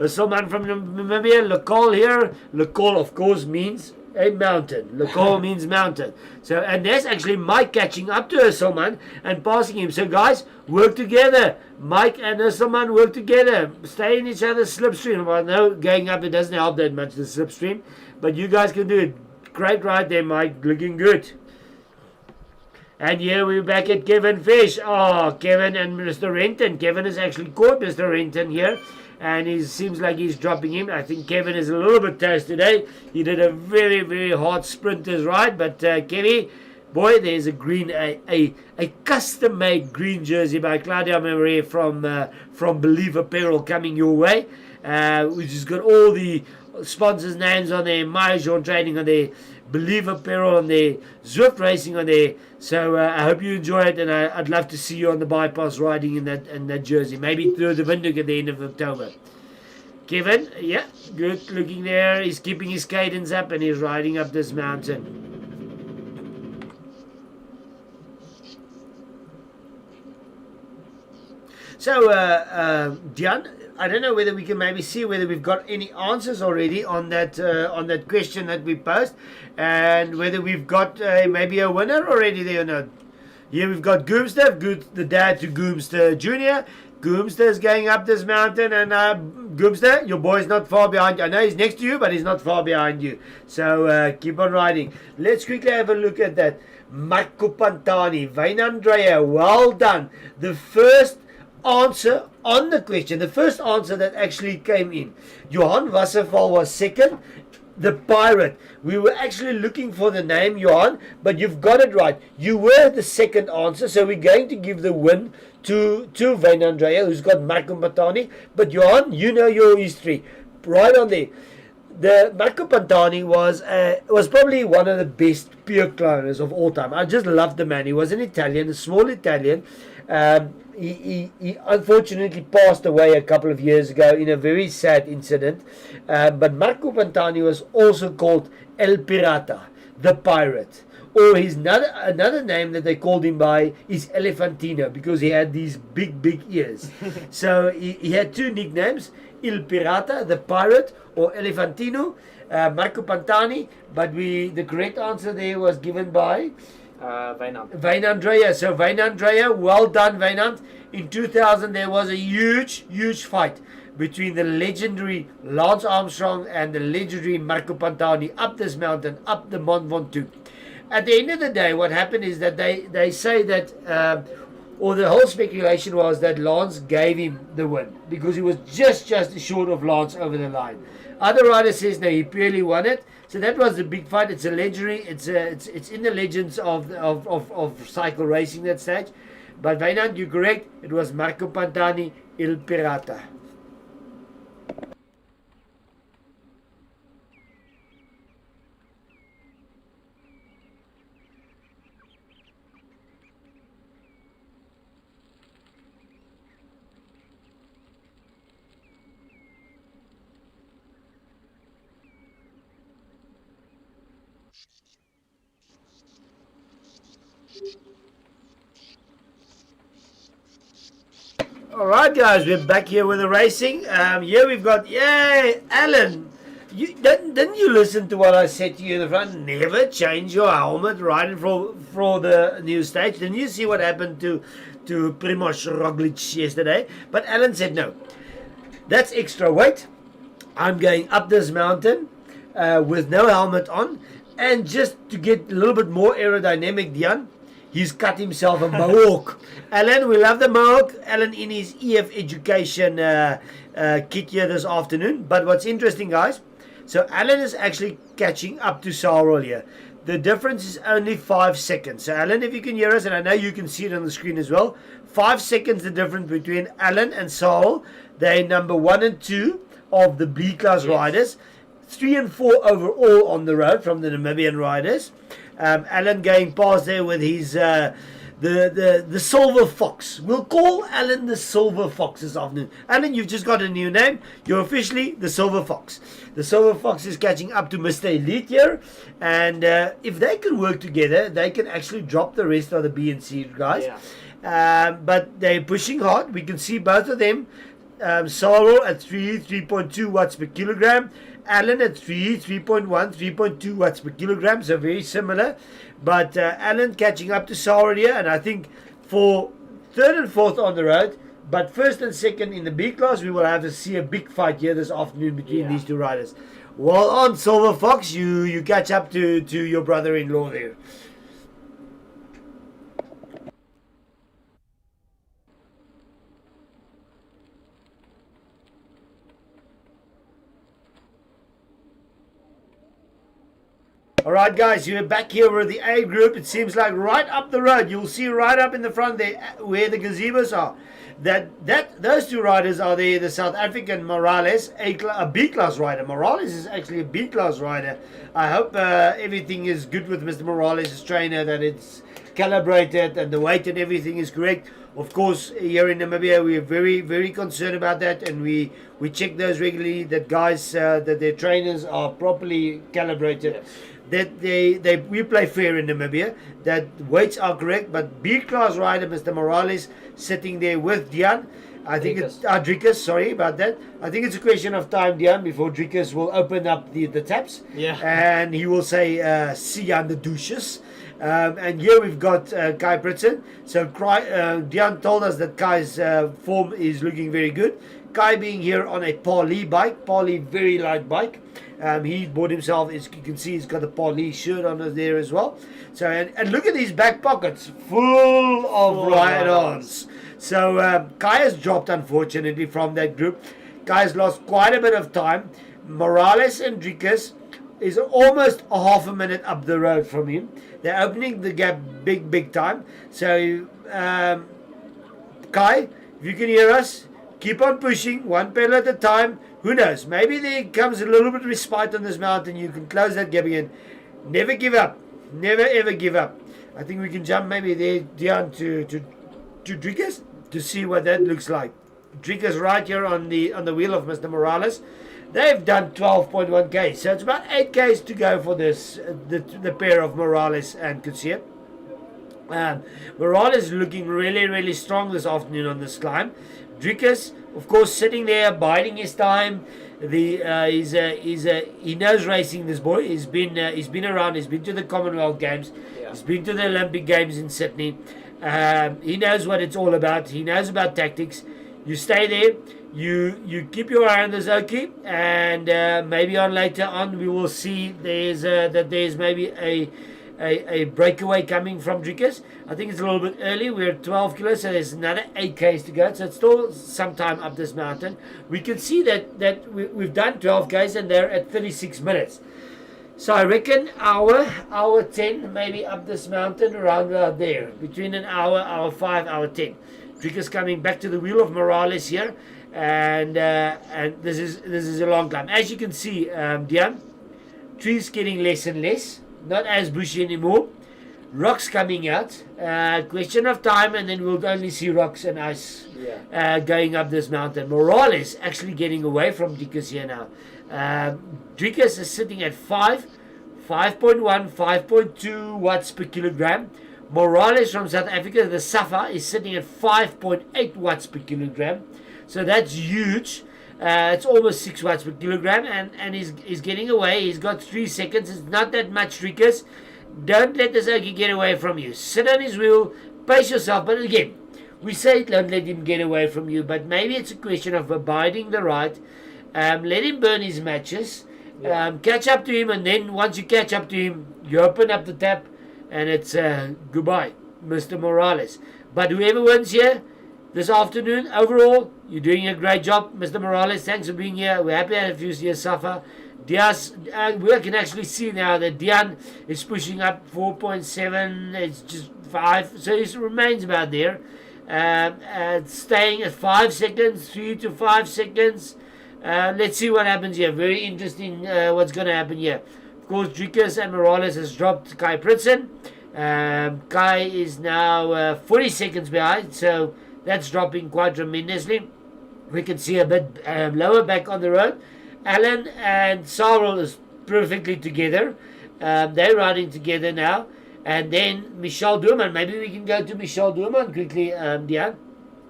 Someone from Namibia, Lekol here. Lekol, of course, means a mountain. Lekol means mountain. So, and there's actually Mike catching up to Ursulman and passing him. So, guys, work together. Mike and Ursulman work together. Stay in each other's slipstream. Well, no, going up, it doesn't help that much, the slipstream. But you guys can do it. Great ride there, Mike. Looking good. And here we're back at Kevin Fish. Oh, Kevin and Mr. Renton. Kevin has actually caught Mr. Renton here. And it seems like he's dropping him. I think Kevin is a little bit toast today. He did a very, very hard sprinter's ride. But Kevin, Boy, there's a green, a custom-made green jersey by Claudia Marie from Believe Apparel coming your way, which has got all the sponsors' names on there, Majon Trading on there, Believe Apparel on there, Zwift Racing on there. So I hope you enjoy it, and I'd love to see you on the bypass riding in that jersey, maybe through the Windhoek at the end of October. Kevin, yeah, good looking there. He's keeping his cadence up and he's riding up this mountain. So, Dion, I don't know whether we can maybe see whether we've got any answers already on that question that we posed, and whether we've got maybe a winner already there or not. Here we've got Goomster, the dad to Goomster Jr. Goomster is going up this mountain, and Goomster, your boy's not far behind you. I know he's next to you, but he's not far behind you. So keep on riding. Let's quickly have a look at that. Marco Pantani, Wynand, well done. The first answer on the question, the first answer that actually came in. Johan Wasserval was second. The Pirate. We were actually looking for the name, Johan, but you've got it right. You were the second answer, so we're going to give the win to Wynand, who's got Marco Pantani. But Johan, you know your history. Right on there. The Marco Pantani was probably one of the best pure climbers of all time. I just loved the man. He was an Italian, a small Italian. He unfortunately passed away a couple of years ago in a very sad incident. But Marco Pantani was also called El Pirata, the Pirate. Or his another name that they called him by is Elefantino, because he had these big ears. So he had two nicknames, Il Pirata, the Pirate, or Elefantino, Marco Pantani. But the correct answer there was given by Wynand. Wynand. So Wynand, well done, Wynand. In 2000, there was a huge fight between the legendary Lance Armstrong and the legendary Marco Pantani up this mountain, up the Mont Ventoux. At the end of the day, what happened is that they say that, or the whole speculation was that Lance gave him the win because he was just short of Lance over the line. Other riders says no, he purely won it. So that was the big fight. It's a legendary. It's in the legends of cycle racing, that stage. But Wynand, you're correct. It was Marco Pantani, Il Pirata. Alright guys, we're back here with the racing. Here we've got, yay, Allan. Didn't you listen to what I said to you in the front? Never change your helmet right for the new stage. Didn't you see what happened to Primož Roglic yesterday? But Allan said no. That's extra weight. I'm going up this mountain with no helmet on. And just to get a little bit more aerodynamic, Dion, he's cut himself a mohawk. Allan, we love the mohawk. Allan in his EF education kit here this afternoon. But what's interesting, guys, so Allan is actually catching up to Sarel here. The difference is only 5 seconds. So Allan, if you can hear us, and I know you can see it on the screen as well, 5 seconds the difference between Allan and Sarel. They're number 1 and 2 of the B class riders. 3 and 4 overall on the road from the Namibian riders. Allan going past there with his the Silver Fox. We'll call Allan the Silver Fox this afternoon. Allan, you've just got a new name. You're officially the Silver Fox. The Silver Fox is catching up to Mr. Elite here. And if they can work together, they can actually drop the rest of the B and C guys. Yeah. But they're pushing hard. We can see both of them. Sarel at 3.2 watts per kilogram. Allan at 3.1, 3.2 watts per kilogram, so very similar. But Allan catching up to Sarel here, and I think for third and fourth on the road, but first and second in the B class, we will have to see a big fight here this afternoon between these two riders. Well on, Silver Fox, you catch up to your brother-in-law there. All right, guys, you're back here with the A group. It seems like right up the road, you'll see right up in the front there where the gazebos are. Those two riders are there. The South African Morales, a B class rider. Morales is actually a B class rider. I hope everything is good with Mr. Morales' trainer, that it's calibrated and the weight and everything is correct. Of course, here in Namibia, we are very, very concerned about that, and we check those regularly. That guys, that their trainers are properly calibrated. Yes. That we play fair in Namibia, that weights are correct, but B class rider Mr. Morales sitting there with Dian. I think it's Drikus, sorry about that. I think it's a question of time, Dian, before Drikus will open up the taps. Yeah. And he will say, see you on the douches. And here we've got Kai Pritson. So Dian told us that Kai's form is looking very good. Kai being here on a Parley bike, Parley very light bike. He bought himself, as you can see, he's got a Parley shirt on there as well. So and look at these back pockets, full of ride-ons. So Kai has dropped, unfortunately, from that group. Kai's lost quite a bit of time. Morales and Drikus is almost a half a minute up the road from him. They're opening the gap big time. So Kai, if you can hear us, keep on pushing, one pedal at a time. Who knows? Maybe there comes a little bit of respite on this mountain. You can close that gap again. Never give up. Never ever give up. I think we can jump maybe there down to Drikus to see what that looks like. Drikus right here on the wheel of Mr. Morales. They've done 12.1 Ks, so it's about 8 Ks to go for this the pair of Morales and Kutsia. Morales is looking really strong this afternoon on this climb. Drikus, of course, sitting there biding his time. He knows racing. This boy, he's been around. He's been to the Commonwealth Games. Yeah. He's been to the Olympic Games in Sydney. He knows what it's all about. He knows about tactics. You stay there. You keep your eye on the Zoki, and maybe later on we will see there's maybe a breakaway coming from Drikus. I think it's a little bit early. We're at 12 kilos, so there's another 8 Ks to go. So it's still some time up this mountain. We can see that we've done 12 Ks and they're at 36 minutes. So I reckon hour 10, maybe up this mountain around there. Between an hour 5, hour 10. Drikus coming back to the wheel of Morales here. And this is a long climb. As you can see, Dian, trees getting less and less. Not as bushy anymore. Rocks coming out. Question of time, and then we'll only see rocks and ice going up this mountain. Morales actually getting away from Drikus here now. Drikus is sitting at 5.1, 5.2 watts per kilogram. Morales from South Africa, the Safa, is sitting at 5.8 watts per kilogram. So that's huge. It's almost 6 watts per kilogram, and he's getting away. He's got 3 seconds. It's not that much, Drikus. Don't let the Zoki get away from you. Sit on his wheel, pace yourself. But again, we say don't let him get away from you, but maybe it's a question of abiding the ride. Let him burn his matches. Catch up to him, and then once you catch up to him, you open up the tap, and it's goodbye, Mr. Morales. But whoever wins here this afternoon, overall, you're doing a great job, Mr. Morales. Thanks for being here. We're happy to have you here, Safa. Diaz, we can actually see now that Dian is pushing up 4.7. It's just 5, so he remains about there. Staying at 5 seconds, 3 to 5 seconds. Let's see what happens here. Very interesting what's going to happen here. Of course, Drikus and Morales has dropped Kai Pritson. Kai is now 40 seconds behind, so that's dropping quite tremendously. We can see a bit lower back on the road. Allan and Sarel is perfectly together. They're riding together now. And then Michel Doorman. Maybe we can go to Michel Doorman quickly, Dian.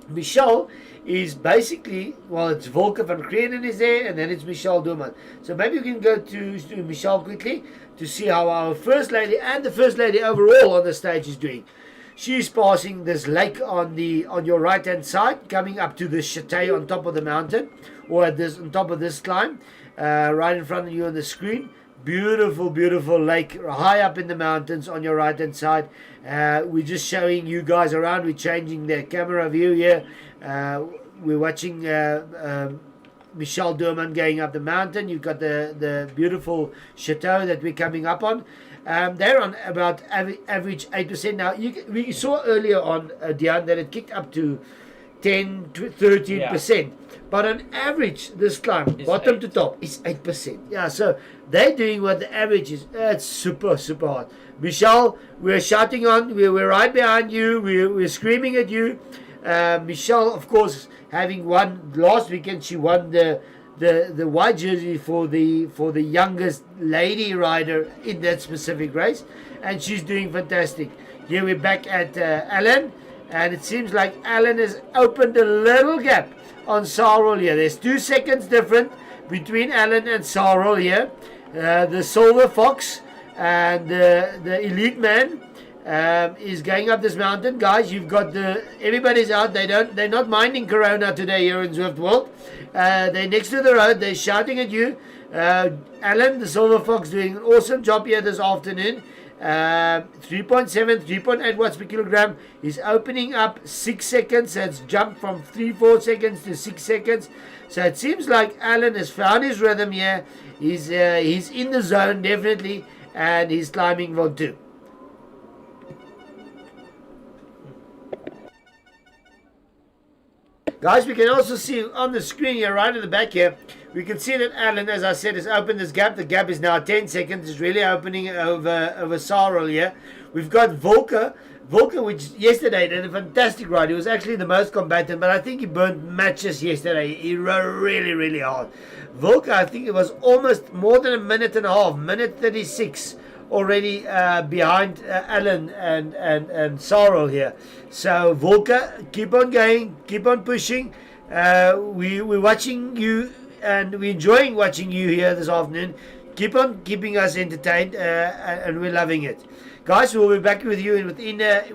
Michel is basically, well, it's Wilke van Krenen is there, and then it's Michel Doorman. So maybe we can go to Michel quickly to see how our First Lady and the First Lady overall on the stage is doing. She's passing this lake on your right hand side, coming up to the chateau on top of the mountain, or on top of this climb, right in front of you on the screen. Beautiful, beautiful lake, high up in the mountains on your right hand side. We're just showing you guys around. We're changing the camera view here. We're watching Michelle Durman going up the mountain. You've got the beautiful chateau that we're coming up on. They're on about average 8%. Now, we saw earlier on, Dion, that it kicked up to 10 to 13%. But on average, this climb, bottom to top, is 8%. Yeah, so they're doing what the average is. It's super, super hard. Michelle, we're shouting on. We're right behind you. We're screaming at you. Michelle, of course, having won last weekend, she won the white jersey for the youngest lady rider in that specific race, and she's doing fantastic. Here we're back at Allan, and it seems like Allan has opened a little gap on Sarel here. There's 2 seconds different between Allan and Sarel here. The Silver Fox and the Elite Man is going up this mountain. Guys, you've got everybody's out. They're not minding Corona today here in Zwift World. They're next to the road. They're shouting at you. Allan, the Silver Fox, doing an awesome job here this afternoon. 3.7, 3.8 watts per kilogram. He's opening up 6 seconds. So it's jumped from 3-4 seconds to 6 seconds. So it seems like Allan has found his rhythm here. He's in the zone definitely, and he's climbing Ventoux. Guys, we can also see on the screen here, right at the back here, we can see that Allan, as I said, has opened this gap. The gap is now 10 seconds. It's really opening over Sarel here. We've got Wilke, which yesterday did a fantastic ride. He was actually the most combatant, but I think he burnt matches yesterday. He rode really, really hard. Wilke, I think it was almost more than a minute and a half, minute 36 already behind Allan and Sarel here. So Wilke, keep on going, keep on pushing. We're watching you, and we're enjoying watching you here this afternoon. Keep on keeping us entertained, and we're loving it. Guys, we'll be back with you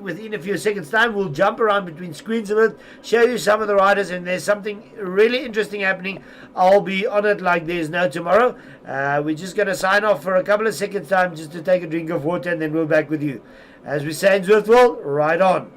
within a few seconds time. We'll jump around between screens a bit, show you some of the riders, and there's something really interesting happening. I'll be on it like there's no tomorrow. We're just going to sign off for a couple of seconds time just to take a drink of water, and then we'll be back with you. As we say in Zwiftwell, right on.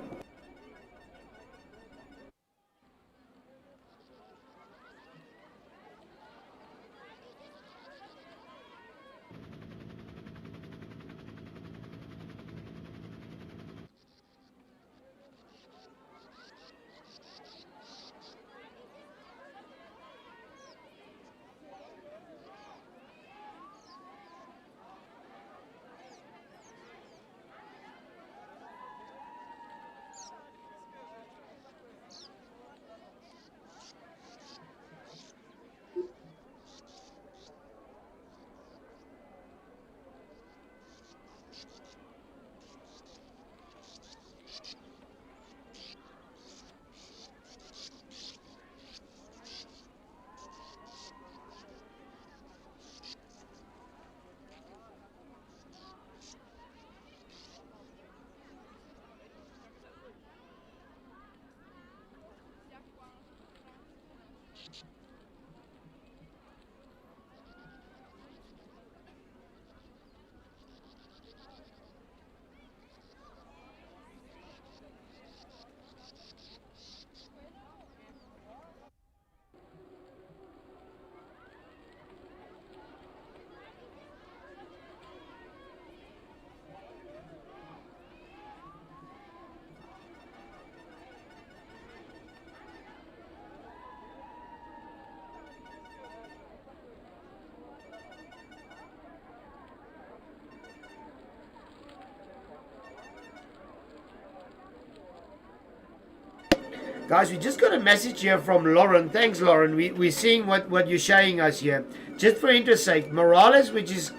Guys, we just got a message here from Lauren. Thanks, Lauren. We're seeing what you're showing us here. Just for interest's sake, Morales, which is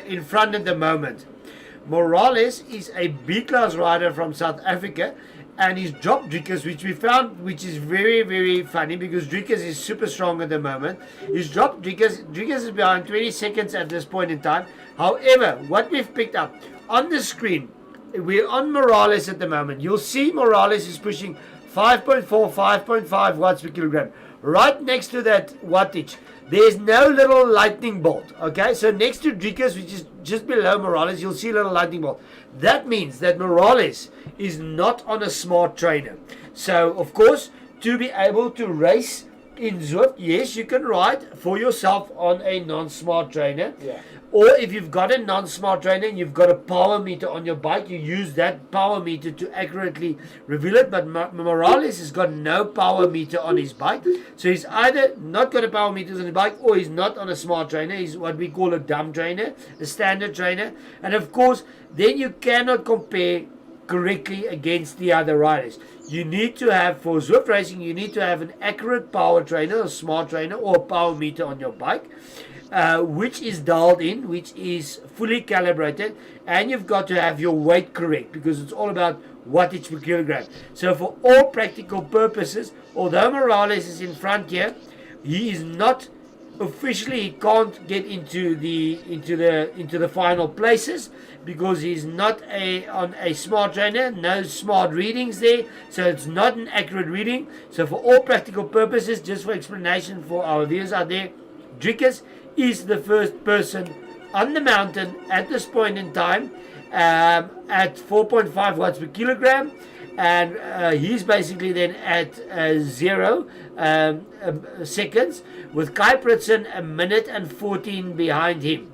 in front at the moment. Morales is a B-class rider from South Africa, and he's dropped Drikus, which we found, which is very, very funny because Drikus is super strong at the moment. He's dropped Drikus. Drikus is behind 20 seconds at this point in time. However, what we've picked up on the screen, we're on Morales at the moment. You'll see Morales is pushing 5.4, 5.5 watts per kilogram. Right next to that wattage, there's no little lightning bolt. Okay, so next to Drikus, which is just below Morales, you'll see a little lightning bolt. That means that Morales is not on a smart trainer. So, of course, to be able to race in Zwift, yes, you can ride for yourself on a non-smart trainer. Yeah. Or if you've got a non-smart trainer and you've got a power meter on your bike, you use that power meter to accurately reveal it. But Morales has got no power meter on his bike. So he's either not got a power meter on his bike or he's not on a smart trainer. He's what we call a dumb trainer, a standard trainer. And of course, then you cannot compare correctly against the other riders. You need to have, for Zwift racing, you need to have an accurate power trainer, a smart trainer, or a power meter on your bike, which is dialed in, which is fully calibrated, and you've got to have your weight correct because it's all about wattage per kilogram. So for all practical purposes, although Morales is in front here, he is not officially, he can't get into the final places because he's not on a smart trainer, no smart readings there, so it's not an accurate reading. So for all practical purposes, just for explanation for our viewers out there, Drikus is the first person on the mountain at this point in time at 4.5 watts per kilogram, and he's basically then at 0 seconds, with Kai Pritsen a minute and 14 behind him.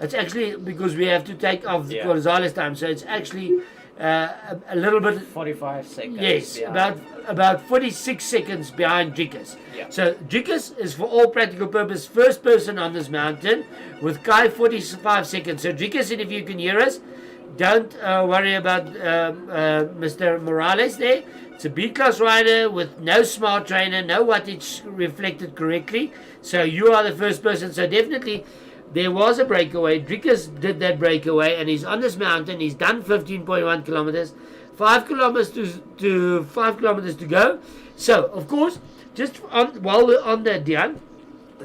It's actually because we have to take off the Gonzalez time, so it's actually a little bit 45 seconds. Yes, behind. about 46 seconds behind Drikus. Yeah. So Drikus is for all practical purposes first person on this mountain, with Kai 45 seconds. So Drikus, and if you can hear us, don't worry about Mr. Morales there. It's a B-class rider with no smart trainer, no wattage reflected correctly. So you are the first person. So definitely there was a breakaway. Drikus did that breakaway, and he's on this mountain. He's done 15.1 kilometers, 5 kilometers to 5 kilometers to go. So of course, just while we're on that, Dion,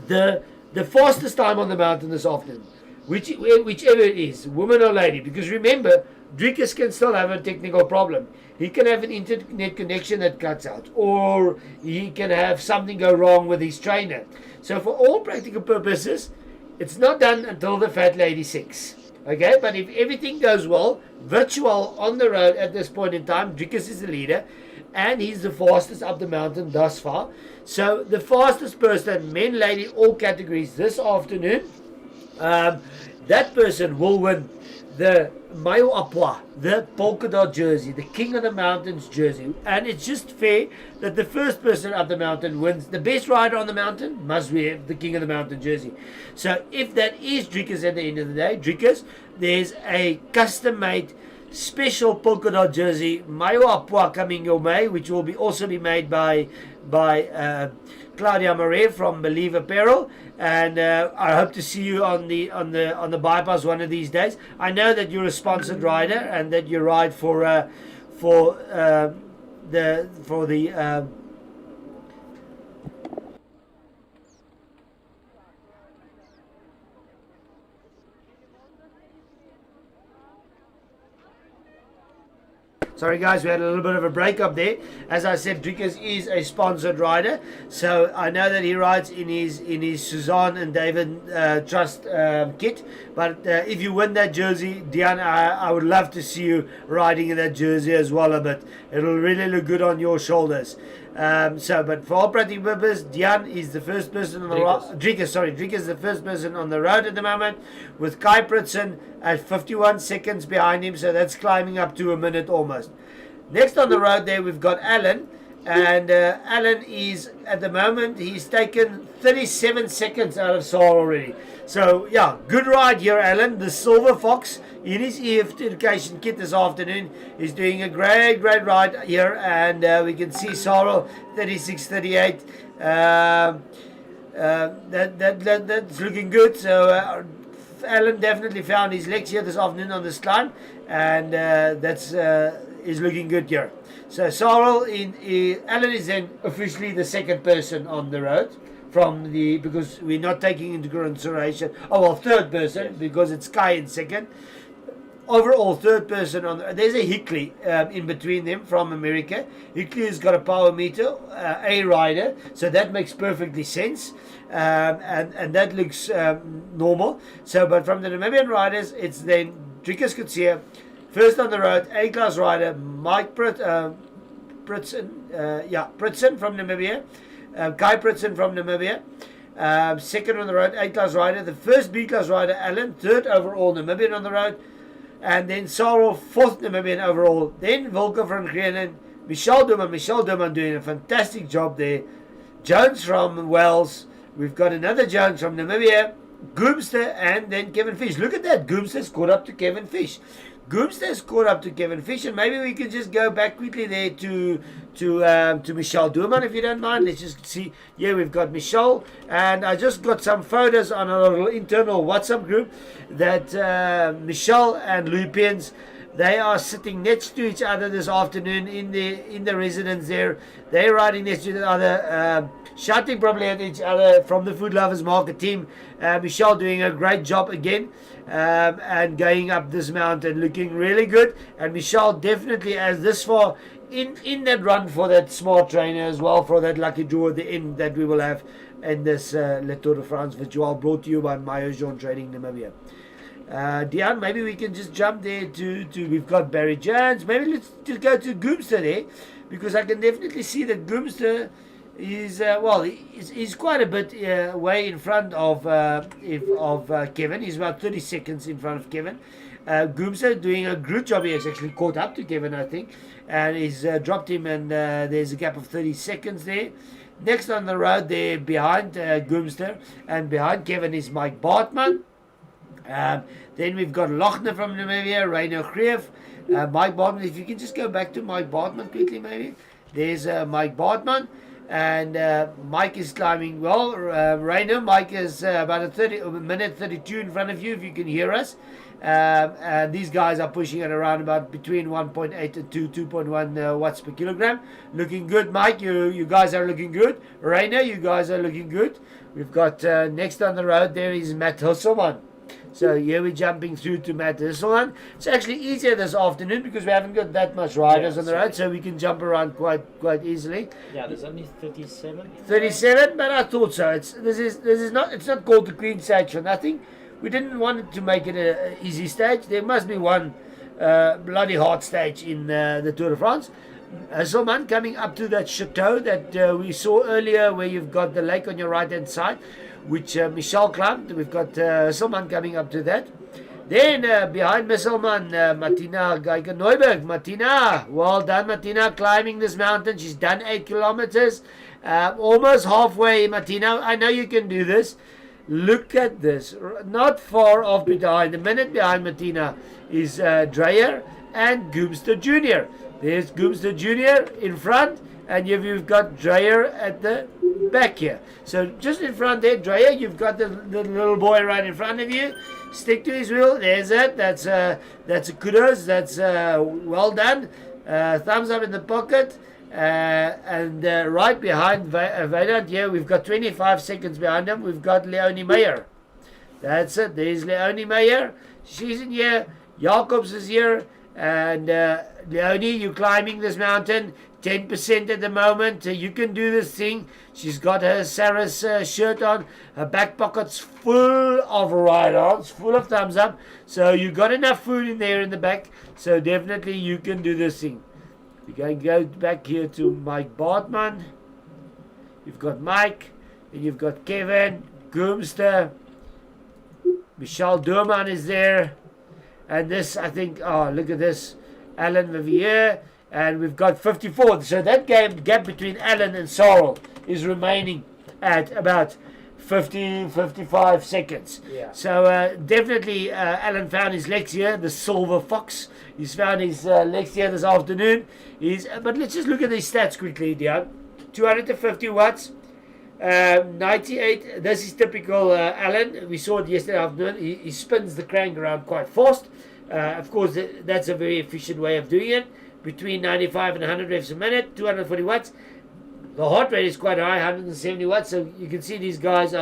the fastest time on the mountain this afternoon, whichever it is, woman or lady, because remember, Drikus can still have a technical problem. He can have an internet connection that cuts out, or he can have something go wrong with his trainer. So for all practical purposes, it's not done until the Fat Lady 6. Okay, but if everything goes well, virtual on the road at this point in time, Drikus is the leader, and he's the fastest up the mountain thus far. So the fastest person, men, lady, all categories this afternoon, that person will win the Mayo Apua, the Polkadot Jersey, the King of the Mountains jersey. And it's just fair that the first person up the mountain wins. The best rider on the mountain must wear the King of the Mountain jersey. So if that is Drikus at the end of the day, Drikus, there's a custom-made special Polkadot Jersey, Mayo Apua, coming your way, which will also be made by Claudia Marais from Believe Apparel, and I hope to see you on the bypass one of these days. I know that you're a sponsored rider and that you ride for the Sorry guys, we had a little bit of a breakup there. As I said, Drikus is a sponsored rider, so I know that he rides in his Suzanne and David Trust kit. But if you win that jersey, Dion, I would love to see you riding in that jersey as well a bit. It'll really look good on your shoulders. But for all practical purposes, Dion is the first person on the road. Drikus is the first person on the road at the moment, with Kai Pritsen at 51 seconds behind him. So that's climbing up to a minute almost. Next on the road there, we've got Allan, and Allan is at the moment he's taken 37 seconds out of Sarel already. So yeah, good ride here, Allan. The Silver Fox in his EF education kit this afternoon is doing a great ride here, and we can see Sarel 36-38. That's looking good. So Allan definitely found his legs here this afternoon on this climb, and that's is looking good here. So Sarel Allan is then officially the second person on the road. Because we're not taking into consideration, third person, because it's Kai in second. Overall, third person there's a Hickley in between them from America. Hickley has got a power meter, a rider, so that makes perfectly sense, and that looks normal. So, but from the Namibian riders, it's then Drikus Kutsia, first on the road, A-class rider, Mike Pritsen from Namibia. Kai Pritson from Namibia. Second on the road, A-class rider. The first B-class rider, Allan. Third overall, Namibian on the road. And then Sarel, fourth Namibian overall. Then Wilke from Greenland. Michel Duman doing a fantastic job there. Jones from Wales. We've got another Jones from Namibia. Goomster and then Kevin Fish. Look at that. Goomster's caught up to Kevin Fish. Goomster's caught up to Kevin Fish, and maybe we can just go back quickly there to Michel Duman, if you don't mind. Let's just see. Yeah, we've got Michel, and I just got some photos on a little internal WhatsApp group that Michel and Louis Piens, they are sitting next to each other this afternoon in the residence there. They're riding next to each other, shouting probably at each other from the Food Lovers Market team. Michel doing a great job again, and going up this mountain looking really good. And Michel definitely, as this far in that run for that smart trainer as well, for that lucky draw at the end that we will have in this Le Tour de France virtual, brought to you by Mayo Jean Trading Namibia. Dion, maybe we can just jump there to we've got Barry Jones. Maybe let's just go to Goomster there, because I can definitely see that Goomster is he's quite a bit way in front of Kevin. He's about 30 seconds in front of Kevin. Goomster doing a good job. He has actually caught up to Kevin, I think, and he's dropped him, and there's a gap of 30 seconds there. Next on the road there behind Goomster and behind Kevin is Mike Bartman. Then we've got Lochner from Namibia, Reino Greef, Mike Bartman. If you can just go back to Mike Bartman quickly, maybe. There's Mike Bartman, and Mike is climbing well. Reino, Mike is about a minute 32 in front of you, if you can hear us. And these guys are pushing it around about between 1.8 and 2.1 watts per kilogram. Looking good, Mike. You guys are looking good. Reino, you guys are looking good. We've got next on the road there is Matt Husselman. So here we're jumping through to Matt Husselman. It's actually easier this afternoon because we haven't got that much riders on the road, so we can jump around quite easily. Yeah, there's only 37. 37, but I thought so. It's not called the Queen Stage for nothing. We didn't want it to make it an easy stage. There must be one bloody hard stage in the Tour de France. Husselman coming up to that chateau that we saw earlier, where you've got the lake on your right hand side, which Michel climbed. We've got Husselman coming up to that. Then behind Husselman, Martina Geiger-Neuberg. Martina, well done, Martina, climbing this mountain. She's done 8 kilometers, almost halfway. Martina, I know you can do this. Look at this, not far off behind. A minute behind Martina is Dreyer and Goomster Jr. There's Goomster Jr. in front, and you've got Dreyer at the back here. So just in front there, Dreyer, you've got the little boy right in front of you. Stick to his wheel. There's it. That's a kudos. That's well done. Thumbs up in the pocket. And right behind Wynand here, we've got 25 seconds behind him. We've got Leonie Meyer. That's it. There's Leonie Meyer. She's in here. Jacobs is here. And Leonie, you're climbing this mountain. 10% at the moment. You can do this thing. She's got her Sarah's shirt on. Her back pocket's full of ride-ons, full of thumbs up. So you got enough food in there in the back. So definitely you can do this thing. We're going to go back here to Mike Bartman. You've got Mike. And you've got Kevin. Goomster. Michel Duman is there. And this, I think, oh, look at this. Allan Vivier. And we've got 54. So that gap between Allan and Sarel is remaining at about 55 seconds. Yeah. So definitely Allan found his legs here, the silver fox. He's found his legs here this afternoon. But let's just look at these stats quickly, Dion. 250 watts, 98. This is typical Allan. We saw it yesterday afternoon. He spins the crank around quite fast. Of course, that's a very efficient way of doing it. Between 95 and 100 revs a minute, 240 watts. The heart rate is quite high, 170 watts. So you can see these guys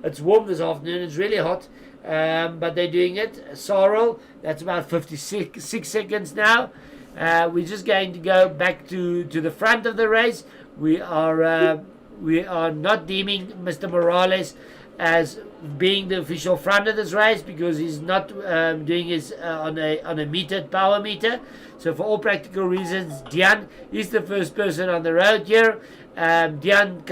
it's warm this afternoon. It's really hot. But they're doing it. Sarel, that's about 56 seconds now. We're just going to go back to the front of the race. We are not deeming Mr. Morales as being the official front of this race because he's not doing his on a metered power meter. So for all practical reasons, Dian is the first person on the road here. Drikus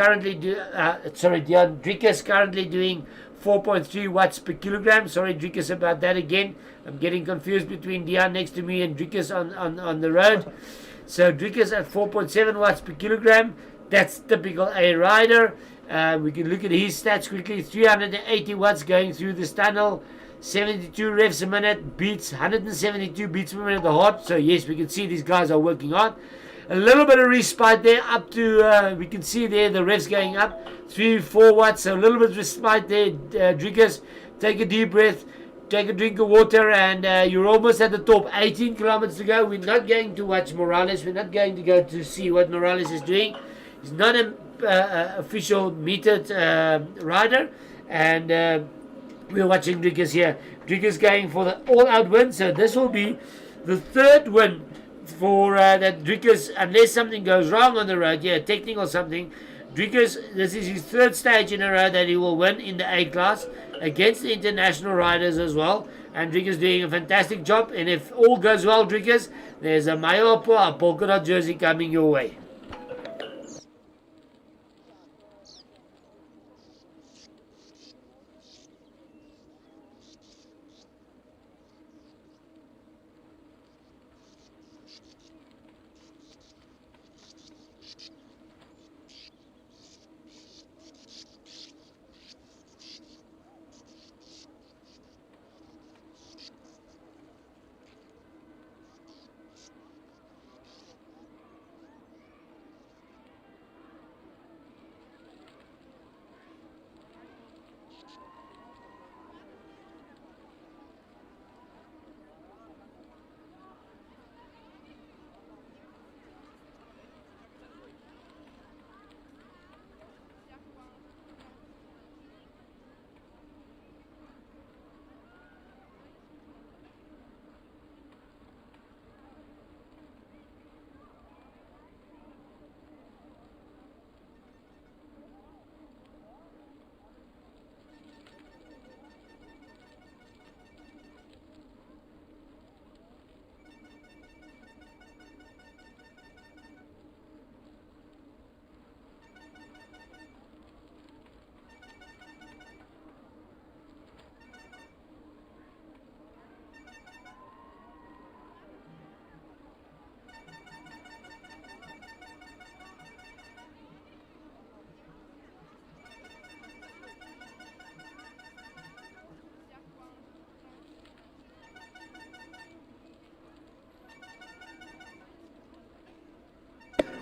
currently doing 4.3 watts per kilogram. Sorry, Drikus, about that again. I'm getting confused between Dion next to me and Drikus on the road. So Drikus at 4.7 watts per kilogram. That's typical A rider. We can look at his stats quickly. 380 watts going through this tunnel. 72 revs a minute. Beats 172 beats per minute the hot. So yes, we can see these guys are working hard. A little bit of respite there up to, we can see there the revs going up. 3-4 watts. So a little bit of respite there. Drikus, take a deep breath. Take a drink of water, and you're almost at the top. 18 kilometers to go. We're not going to watch Morales. We're not going to go to see what Morales is doing. He's not an official metered rider, and we're watching Drikus here. Drikus going for the all-out win, so this will be the third win for that Drikus, unless something goes wrong on the road, technical something. Drikus, this is his third stage in a row that he will win in the A class against the international riders as well. And Drikus doing a fantastic job. And if all goes well, Drikus, there's a Mayopo, a Polkadot Jersey coming your way.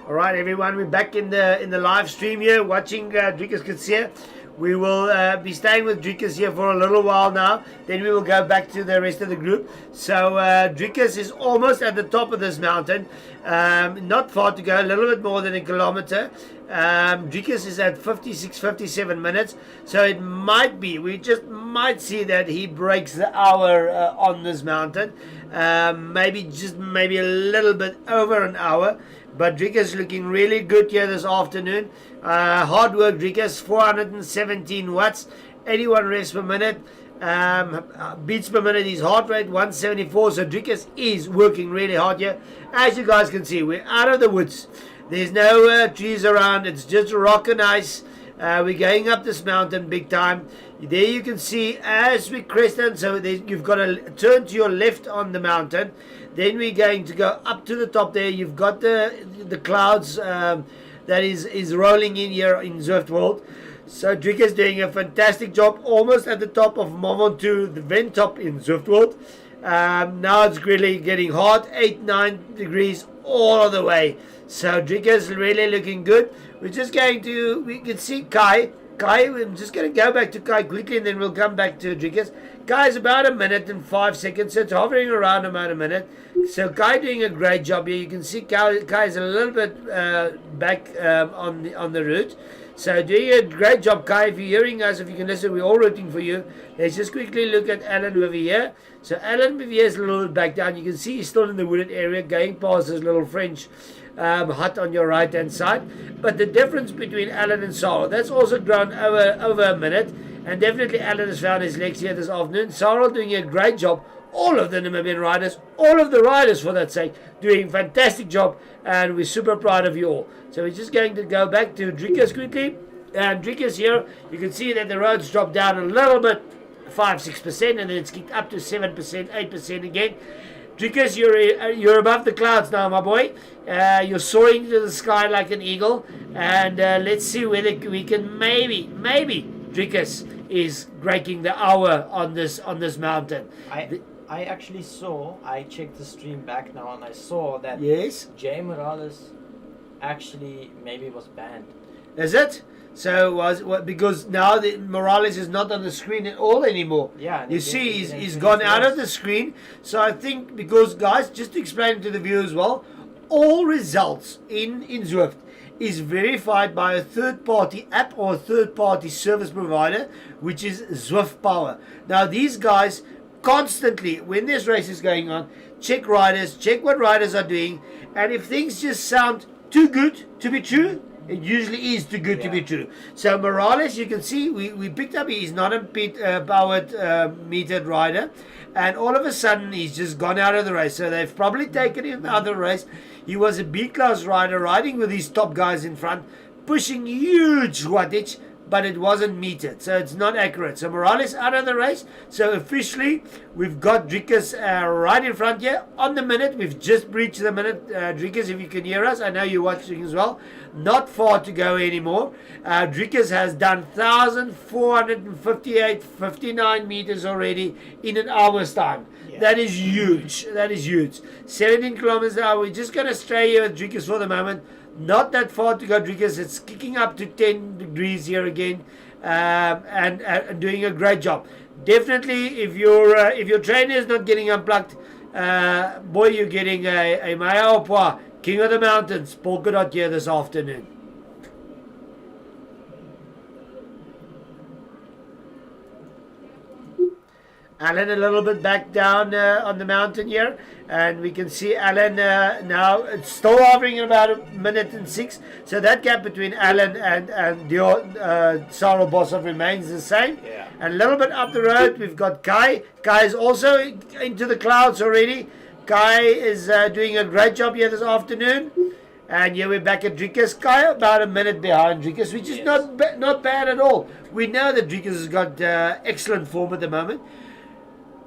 All right, everyone, we're back in the live stream here, watching Drikus Kutsia. We will be staying with Drikus here for a little while now. Then we will go back to the rest of the group. So Drikus is almost at the top of this mountain. Not far to go, a little bit more than a kilometer. Drikus is at 56, 57 minutes. So it might be, we just might see that he breaks the hour on this mountain. Maybe a little bit over an hour. But Drikus looking really good here this afternoon. Hard work, Drikus. 417 watts, 81 revs per minute. Beats per minute, his heart rate 174. So Drikus is working really hard here. As you guys can see, we're out of the woods. There's no trees around. It's just rock and ice. We're going up this mountain big time. There you can see as we crest in, so you've got to turn to your left on the mountain. Then we're going to go up to the top there. You've got the clouds that is rolling in here in Zwift World. So Drikus doing a fantastic job, almost at the top of Mont Ventoux, the Ven-Top in Zwift World. Now it's really getting hot, 8-9 degrees all of the way. So Drikus really looking good. We're just going to, we can see Kai, I'm just going to go back to Kai quickly and then we'll come back to Drikus. Kai is about 1 minute and 5 seconds, so it's hovering around about a minute. So Kai doing a great job here. You can see Kai is a little bit back on the route. So doing a great job, Kai. If you're hearing us, if you can listen, we're all rooting for you. Let's just quickly look at Allan over here. So Allan over here is a little bit back down. You can see he's still in the wooded area, going past this little French hut on your right hand side. But the difference between Allan and Sarel, that's also grown over a minute. And definitely Allan has found his legs here this afternoon. Sarel doing a great job, all of the Namibian riders, all of the riders for that sake, doing a fantastic job, and we're super proud of you all. So we're just going to go back to Drikus quickly. And Drikus here, you can see that the roads dropped down a little bit, 5-6%, and then it's kicked up to 7%, 8% again. Drikus, you're above the clouds now, my boy. You're soaring to the sky like an eagle, and let's see whether we can maybe Drikus is breaking the hour on this mountain. I actually saw, I checked the stream back now, and I saw that Yes, Jay Morales actually maybe was banned. is it? So because now the Morales is not on the screen at all anymore. Yeah, and You he see, didn't he's finish gone the out of race. the screen. So I think because, guys, just to explain to the viewers as well, all results in Zwift is verified by a third-party app or a third-party service provider, which is Zwift Power. Now, these guys constantly, when there's races going on, check riders, check what riders are doing, and if things just sound too good to be true, it usually is too good to be true. So Morales, you can see, we picked up, he's not a powered metered rider, and all of a sudden he's just gone out of the race. So they've probably taken him out of the race. He was a B-class rider, riding with these top guys in front, pushing huge wattage, but it wasn't metered, so it's not accurate. So Morales out of the race. So officially, we've got Drikus right in front here on the minute. We've just breached the minute. Drikus, if you can hear us, I know you're watching as well. Not far to go anymore. Drikus has done 1,459 meters already in an hour's time. Yeah. That is huge. That is huge. 17 kilometers an hour. We're just going to stay here with Drikus for the moment. Not that far to go, Drikus. It's kicking up to 10 degrees here again, and doing a great job. Definitely, if your trainer is not getting unplugged, boy, you're getting a Maya King of the Mountains, Polkadot here this afternoon. Allan a little bit back down on the mountain here, and we can see Allan now. It's still hovering at about 1:06, so that gap between Allan and Sarel Bossov remains the same. Yeah. And a little bit up the road, we've got Kai. Kai is also into the clouds already. Kai is doing a great job here this afternoon. And here we're back at Drikus. Kai about a minute behind Drikus, which is not bad at all. We know that Drikus has got excellent form at the moment.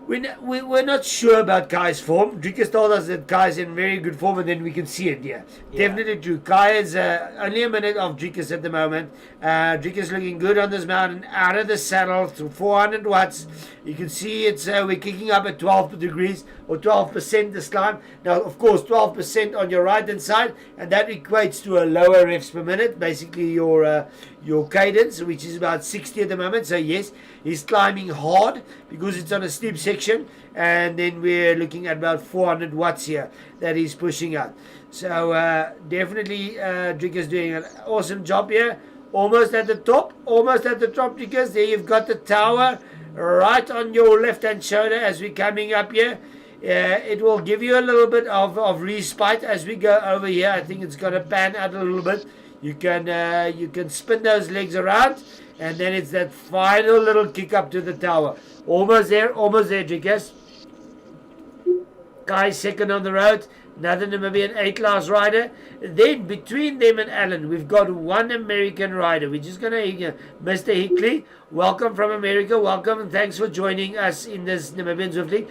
We're not sure about Kai's form. Drikus told us that Kai's in very good form, and then we can see it here. Yeah. Definitely true. Kai is only a minute off Drikus at the moment. Drikus looking good on this mountain, out of the saddle to 400 watts. You can see it's we're kicking up at 12 degrees or 12% this time. Now, of course, 12% on your right hand side, and that equates to a lower revs per minute, basically your cadence, which is about 60 at the moment. So yes, he's climbing hard because it's on a steep section, and then we're looking at about 400 watts here that he's pushing out. So definitely Drikus doing an awesome job here. Almost at the top, Drikus. There you've got the tower right on your left hand shoulder as we're coming up here. It will give you a little bit of respite as we go over here. I think it's going to pan out a little bit. You can spin those legs around, and then it's that final little kick up to the tower. Almost there, Drikus. Kai second on the road. Another Namibian A-class rider. Then between them and Allan, we've got one American rider. We're just gonna Mr. Hickley. Welcome from America. Welcome, and thanks for joining us in this Namibian Zwift League.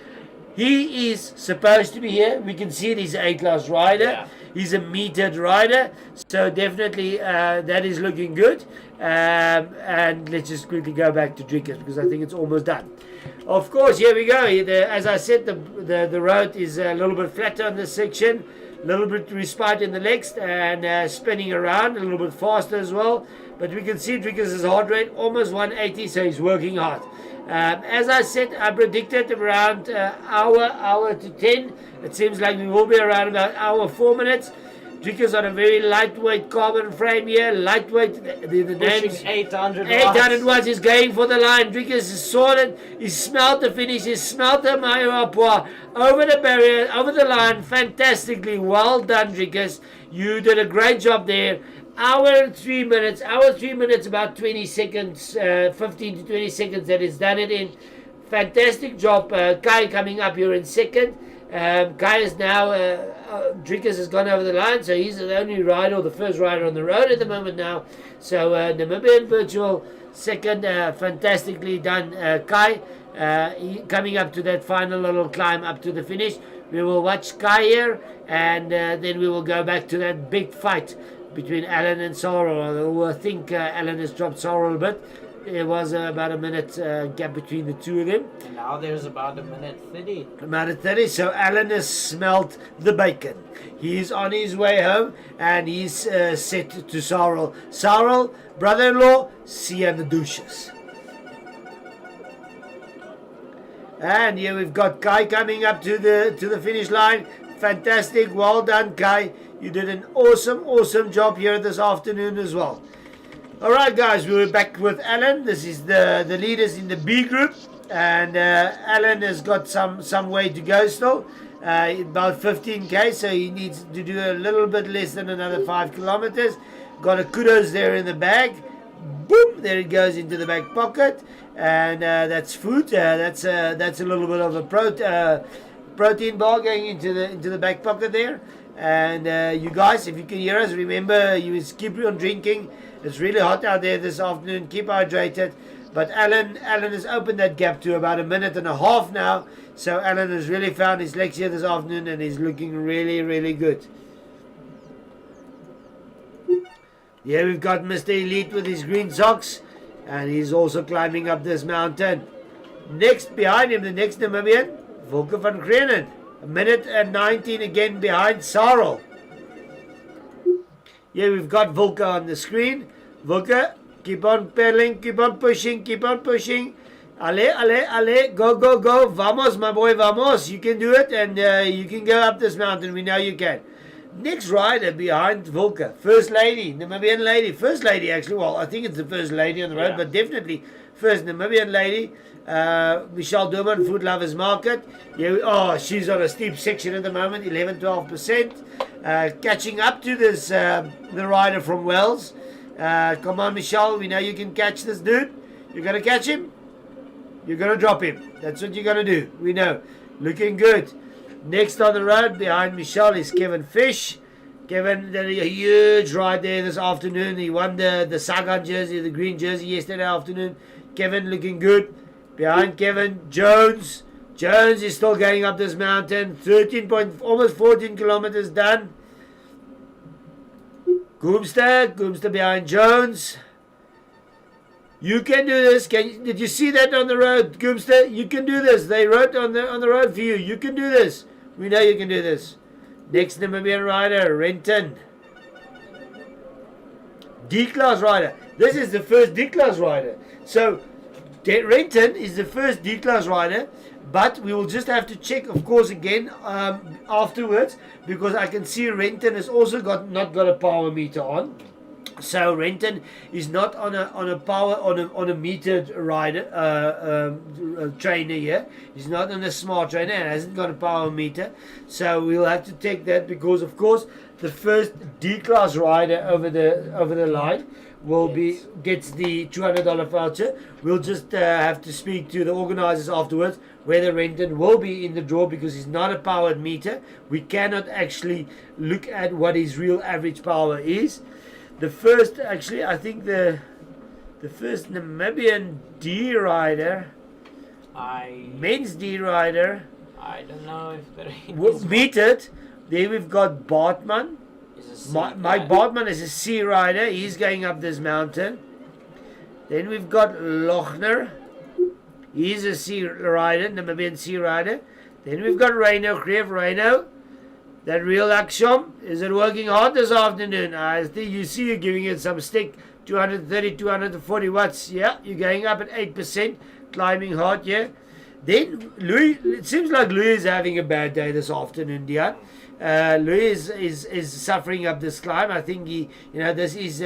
He is supposed to be here. We can see it. He's an A-class rider. Yeah. He's a metered rider. So definitely that is looking good. And let's just quickly go back to Drikus because I think it's almost done. Of course, here we go. As I said, the road is a little bit flatter on this section. A little bit respite in the legs and spinning around a little bit faster as well. But we can see Drikus' heart rate almost 180, so he's working hard. As I said, I predicted around hour to 10. It seems like we will be around about hour 4 minutes. Drikus on a very lightweight carbon frame here. Lightweight, the name's Pushing 800 800 watts. Is going for the line. Drikus is sorted. He smelt the finish. He smelt the Mayapua over the barrier, over the line. Fantastically well done, Drikus. You did a great job there. Hour and 3 minutes, about 20 seconds, 15 to 20 seconds that he's done it in. fantastic job. Kai coming up here in second. Kai is now, Drikus has gone over the line, so he's the only rider, or the first rider on the road at the moment now. So Namibian Virtual second, fantastically done, Kai. He coming up to that final little climb up to the finish. We will watch Kai here, and then we will go back to that big fight between Allan and Sarel. I think Allan has dropped Sarel a bit. There was about a minute gap between the two of them. And now there's about a minute 30. A minute 30, so Allan has smelt the bacon. He's on his way home, and he's set to Sarel. Sarel, brother-in-law, see you in the douches. And here we've got Kai coming up to the finish line. Fantastic, well done, Kai. You did an awesome job here this afternoon as well. Alright guys, we're back with Allan. This is the leaders in the B group, and Allan has got some way to go still, about 15k, so he needs to do a little bit less than another 5 kilometers. Got a kudos there in the bag. Boom, there it goes into the back pocket, and that's food. That's a little bit of a protein bar going into the back pocket there. And you guys, if you can hear us, remember you keep on drinking. It's really hot out there this afternoon. Keep hydrated. But Allan has opened that gap to about a minute and a half now. So Allan has really found his legs here this afternoon, and he's looking really good. Yeah, we've got Mr. Elite with his green socks, and he's also climbing up this mountain. Next behind him, the next Namibian, Wilke van Grenen. A minute and 19 again behind Sarel. Yeah, we've got Wilke on the screen. Wilke, keep on pedaling, keep on pushing. Ale, go. Vamos, my boy, vamos. You can do it, and you can go up this mountain. We know you can. Next rider behind Wilke, First Lady, Namibian lady. First lady, actually. Well, I think it's the first lady on the road, but definitely first Namibian lady. Michelle Durman, Food Lovers Market. Yeah, she's on a steep section at the moment, 11-12%. Catching up to this, the rider from Wales. Come on, Michelle, we know you can catch this dude. You're going to catch him? You're going to drop him. That's what you're going to do. We know. Looking good. Next on the road behind Michelle is Kevin Fish. Kevin did a huge ride there this afternoon. He won the Sagan jersey, the green jersey yesterday afternoon. Kevin looking good. Behind Kevin, Jones. Jones is still going up this mountain. Almost 14 kilometers done. Goomster behind Jones. You can do this. Did you see that on the road, Goomster? You can do this. They wrote on the road for you. You can do this. We know you can do this. Next Namibian rider, Renton. D-class rider. This is the first D-class rider. So Renton is the first D-class rider, but we will just have to check, of course, again afterwards, because I can see Renton has also not got a power meter on. So Renton is not on a power on a metered rider trainer here. He's not on a smart trainer and hasn't got a power meter. So we'll have to take that, because of course the first D-class rider over the line will gets the $200 voucher. We'll just have to speak to the organizers afterwards whether Renton will be in the draw, because he's not a powered meter. We cannot actually look at what his real average power is. The first, actually, I think the first Namibian D rider, men's D rider, I don't know if there was metered. There we've got Bartman. Mike Bartman is a C rider. He's going up this mountain. Then we've got Lochner. He's a C rider, Namibian C rider. Then we've got Reino, Greef Reino. That real Aksham, is it working hard this afternoon? I think you see you're giving it some stick. 230, 240 watts. Yeah, you're going up at 8%. Climbing hard, yeah. Then Louis, it seems like Louis is having a bad day this afternoon, Dion. Louis is suffering up this climb. I think this is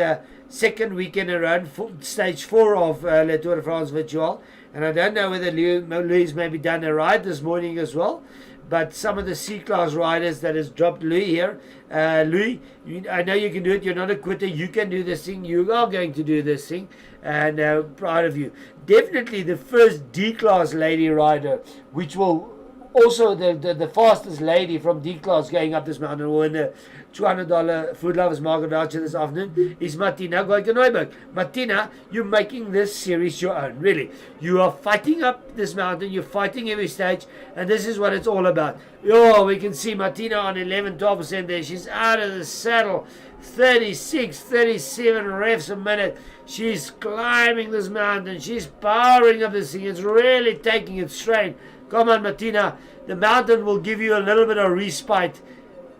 second weekend around stage 4 of Le Tour de France Virtual. And I don't know whether Louis maybe done a ride this morning as well. but some of the C-class riders that has dropped Louis here. Louis, I know you can do it. You're not a quitter. You can do this thing. You are going to do this thing, and proud of you. Definitely the first D-class lady rider, which will also the fastest lady from D-class going up this mountain, will win the $200 Food Lovers Market voucher this afternoon, is Martina Goikeneuberg. Martina, you're making this series your own, really. You are fighting up this mountain, you're fighting every stage, and this is what it's all about. Oh, we can see Martina on 11-12% there. She's out of the saddle. 36, 37 revs a minute. She's climbing this mountain. She's powering up this thing. It's really taking its strain. Come on, Martina. The mountain will give you a little bit of respite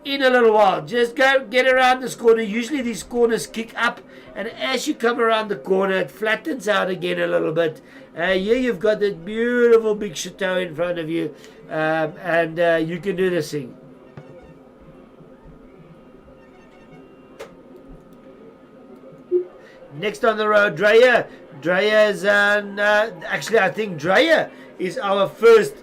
in a little while. Just go get around this corner. Usually these corners kick up, and as you come around the corner, it flattens out again a little bit. Here you've got that beautiful big chateau in front of you, and you can do this thing. Next on the road, Dreyer. Dreyer's actually, I think Dreyer is our first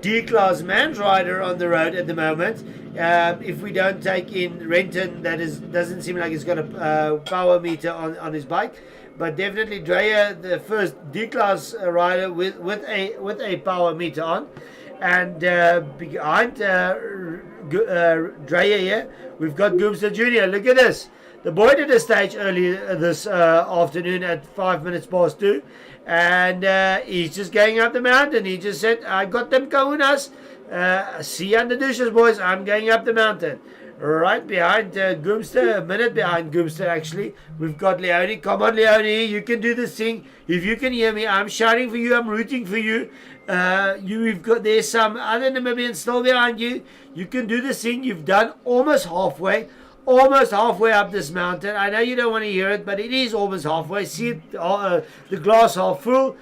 D-class man's rider on the road at the moment. If we don't take in Renton, doesn't seem like he's got a power meter on his bike, but definitely Dreyer, the first D-class rider with a power meter on. And behind Dreyer here, we've got Goomster Jr. Look at this. The boy did a stage earlier this afternoon at 2:05, and he's just going up the mountain. He just said, I got them kahunas. See you on the douches, boys. I'm going up the mountain. Right behind Goomster, a minute behind Goomster actually, we've got Leonie. Come on, Leonie, you can do this thing. If you can hear me, I'm shouting for you. I'm rooting for you. There's some other Namibians still behind you. You can do this thing. You've done almost halfway up this mountain. I know you don't want to hear it, but it is almost halfway. See it, the glass half full.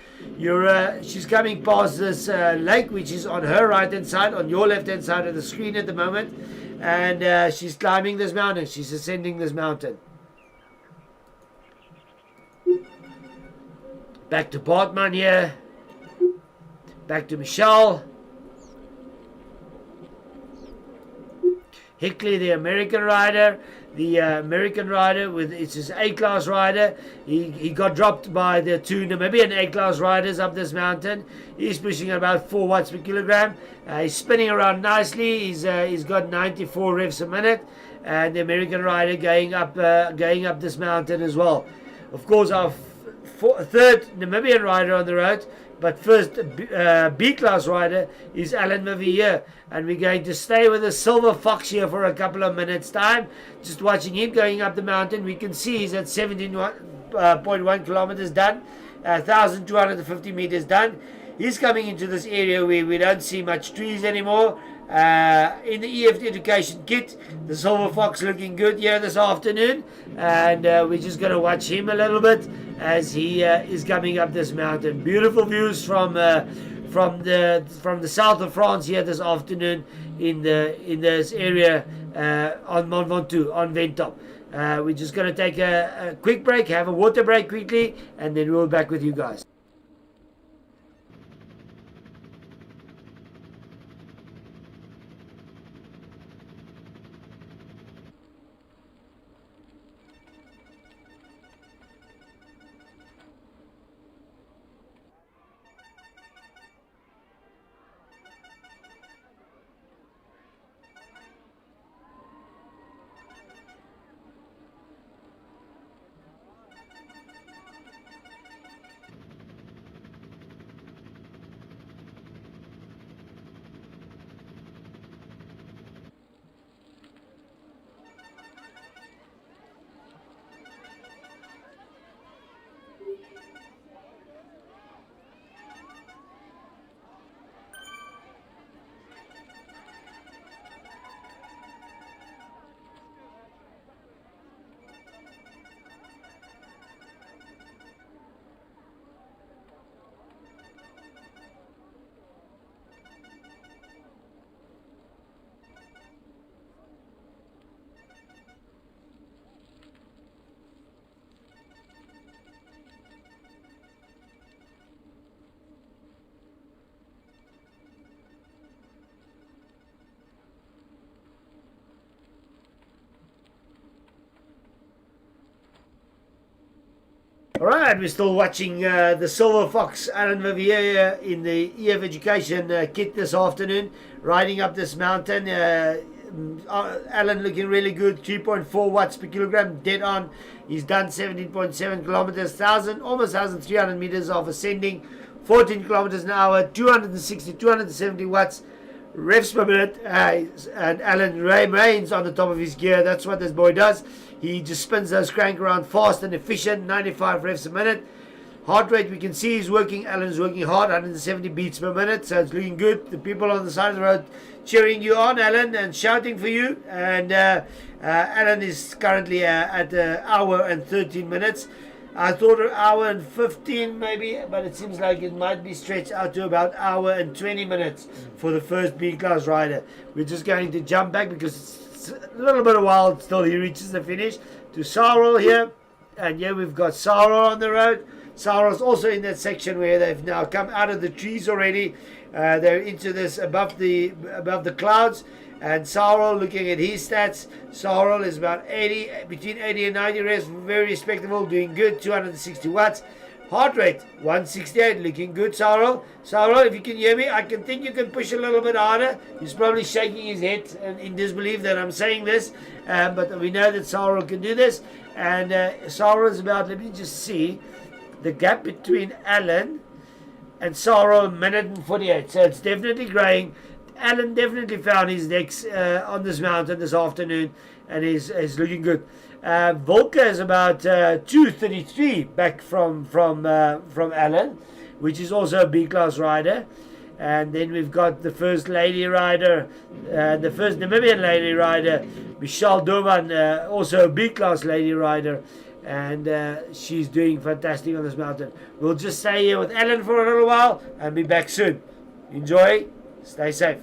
She's coming past this lake, which is on her right hand side, on your left hand side of the screen at the moment, and she's climbing this mountain. She's ascending this mountain. Back to Bartman here. Back to Michelle. Hickley, the American rider, it's his A-class rider. He got dropped by the two Namibian A-class riders up this mountain. He's pushing about 4 watts per kilogram. He's spinning around nicely. He's got 94 revs a minute, and the American rider going up this mountain as well. Of course, our third Namibian rider on the road. But first, B-class rider is Allan here, and we're going to stay with the Silver Fox here for a couple of minutes' time. Just watching him going up the mountain, we can see he's at 17.1 kilometers done, 1,250 meters done. He's coming into this area where we don't see much trees anymore. In the EFT education kit, the Silver Fox looking good here this afternoon, and we're just going to watch him a little bit as he is coming up this mountain. Beautiful views from the south of France here this afternoon in this area on Mont Ventoux, on Ven-Top. We're just going to take a quick break, have a water break quickly, and then we'll be back with you guys. All right, we're still watching the Silver Fox Allan Vivier in the EF Education kit this afternoon, riding up this mountain. Allan looking really good, 3.4 watts per kilogram, dead on. He's done 17.7 kilometers, almost 1,300 meters of ascending, 14 kilometers an hour, 260, 270 watts revs per minute. And Allan remains on the top of his gear. That's what this boy does. He just spins those crank around fast and efficient, 95 revs a minute. Heart rate, we can see he's working. Allan's working hard, 170 beats per minute, so it's looking good. The people on the side of the road cheering you on, Allan, and shouting for you. And Allan is currently at an hour and 13 minutes. I thought an hour and 15 maybe, but it seems like it might be stretched out to about hour and 20 minutes for the first B-class rider. We're just going to jump back because it's a little bit of while till he reaches the finish. To Sarel here, and yeah, we've got Sarel on the road. Sarel's also in that section where they've now come out of the trees already. They're into this above the clouds. And Sarel, looking at his stats, Sarel is about 80, between 80 and 90 revs, very respectable, doing good, 260 watts. Heart rate, 168, looking good, Sarel. Sarel, if you can hear me, I can think you can push a little bit harder. He's probably shaking his head in disbelief that I'm saying this, but we know that Sarel can do this. And Sarel is about, let me just see, the gap between Allan and Sarel, minute and 48. So it's definitely growing. Allan definitely found his necks on this mountain this afternoon, and is looking good. Wilke is about 233 back from Allan, which is also a B-class rider. And then we've got the first lady rider, the first Namibian lady rider, Michelle Doman, also a B-class lady rider. And she's doing fantastic on this mountain. We'll just stay here with Allan for a little while and be back soon. Enjoy. Stay safe.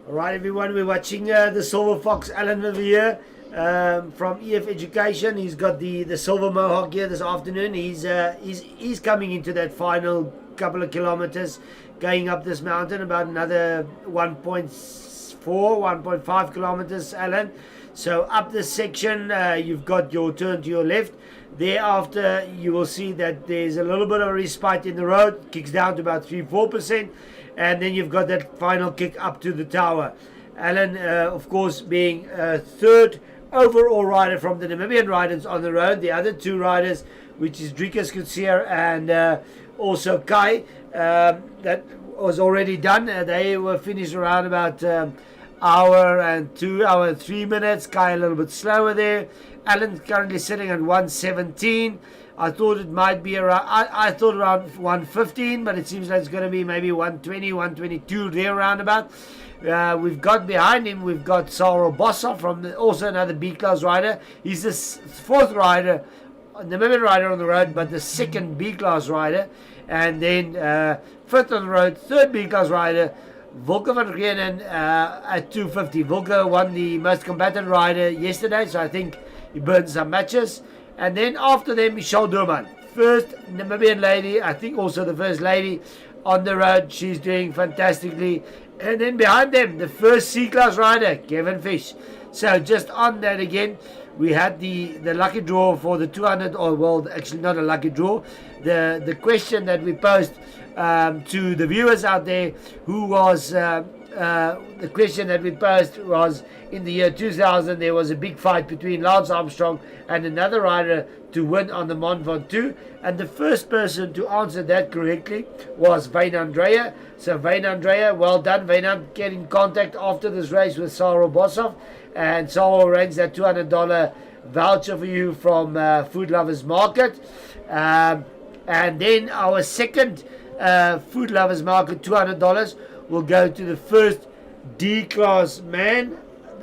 Alright everyone, we're watching the Silver Fox Allan Vivier from EF Education. He's got the silver mohawk here this afternoon. He's coming into that final couple of kilometers, going up this mountain, about another 1.4, 1.5 kilometers, Allan. So up this section, you've got your turn to your left. Thereafter, you will see that there's a little bit of a respite in the road, kicks down to about 3-4%. And then you've got that final kick up to the tower. Allan, of course, being third overall rider from the Namibian riders on the road. The other two riders, which is Drikus and also Kai, that was already done. They were finished around about hour and 3 minutes. Kai a little bit slower there. Allan currently sitting at 117. I thought it might be around, I thought around 115, but it seems like it's going to be maybe 120, 122 there roundabout. We've got behind him, we've got Sarel from also another B-class rider. He's the fourth rider, Namibian rider on the road, but the second B-class rider. And then fifth on the road, third B-class rider, Wilke van Reenen at 250. Wilke won the most combatant rider yesterday, so I think he burned some matches. And then after them, Michelle Doorman, first Namibian lady, I think also the first lady on the road. She's doing fantastically. And then behind them, the first C-class rider, Kevin Fish. So just on that again, we had the lucky draw for the 200, or well, actually not a lucky draw. The question that we posed to the viewers out there, who was the question that we posed was, in the year 2000 there was a big fight between Lance Armstrong and another rider to win on the Mont Ventoux, and the first person to answer that correctly was Wynand. So Wynand, well done Wynand. Get in contact after this race with Sarel Boshoff, and Sarel arranged that $200 voucher for you from Food Lovers Market. And then our second Food Lovers Market $200 will go to the first D-class man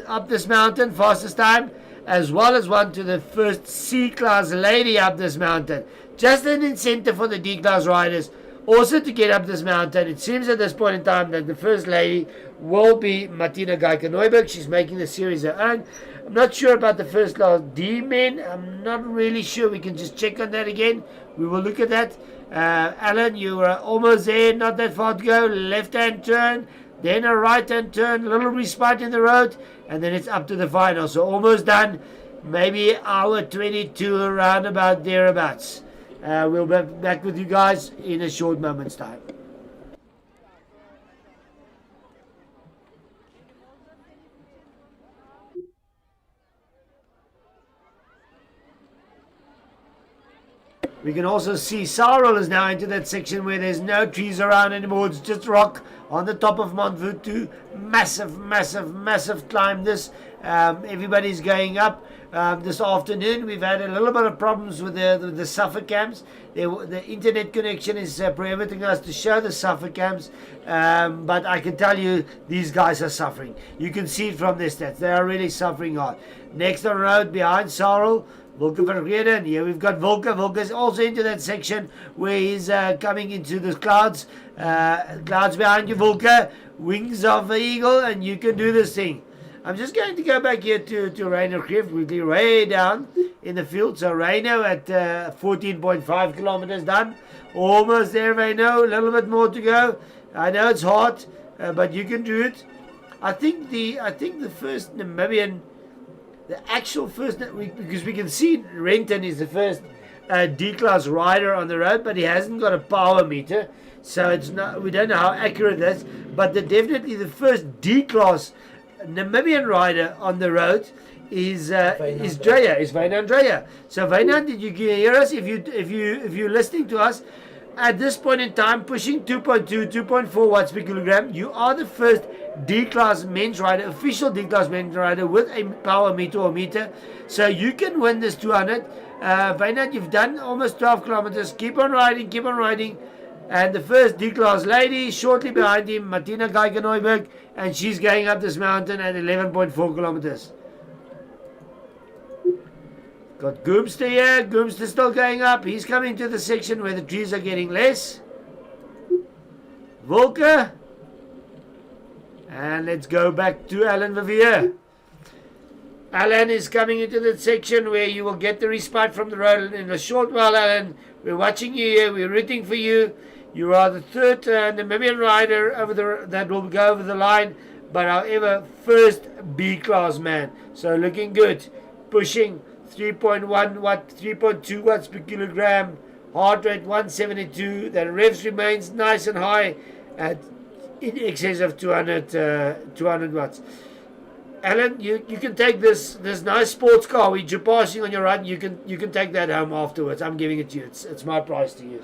up this mountain, fastest time, as well as one to the first C-class lady up this mountain. Just an incentive for the D-class riders also to get up this mountain. It seems at this point in time that the first lady will be Martina Neuberg. She's making the series her own. I'm not sure about the first class D men. I'm not really sure. We can just check on that again. We will look at that. Allan, you are almost there, not that far to go. Left-hand turn, then a right-hand turn, a little respite in the road, and then it's up to the final. So almost done. Maybe hour 22, around about thereabouts. We'll be back with you guys in a short moment's time. We can also see Sarel is now into that section where there's no trees around anymore. It's just rock on the top of Mont Ventoux. Massive, massive, massive climb this. Everybody's going up. This afternoon we've had a little bit of problems with the suffer cams. The internet connection is prohibiting us to show the suffer cams, but I can tell you these guys are suffering. You can see it from their stats. They are really suffering hard. Next on the road behind Sarel, Wilke van Reenen. Here we've got Wilke. Wilke is also into that section where he's coming into the clouds. Clouds behind you, Wilke. Wings of the eagle, and you can do this thing. I'm just going to go back here to Reino Cliff, quickly, way down in the field. So Reino at 14.5 kilometers done. Almost there, Reino. A little bit more to go. I know it's hard, but you can do it. I think the first Namibian, the actual first, because we can see Renton is the first D-class rider on the road, but he hasn't got a power meter, so it's not. We don't know how accurate that's. But definitely the first D-class Namibian rider on the road is Wynand. So Wynand, did you hear us? If you're listening to us at this point in time, pushing 2.2, 2.4 watts per kilogram, you are the first D-class men's rider, official D-class men's rider with a power meter or meter. So you can win this 200. Wynand, you've done almost 12 kilometers. Keep on riding. And the first D-class lady, shortly behind him, Martina Neuberg, and she's going up this mountain at 11.4 kilometers. Got Goomster here. Goomster still going up. He's coming to the section where the trees are getting less. Wilke. And let's go back to Allan Vivier. Allan is coming into the section where you will get the respite from the road in a short while, Allan. We're watching you here. We're rooting for you. You are the third Namibian rider that will go over the line, but however, first B-class man. So looking good. Pushing 3.1 watt, 3.2 watts per kilogram. Heart rate 172. The revs remains nice and high at in excess of 200 watts. Allan, you can take this nice sports car which you're passing on your right. You can take that home afterwards. I'm giving it to you. It's my price to you.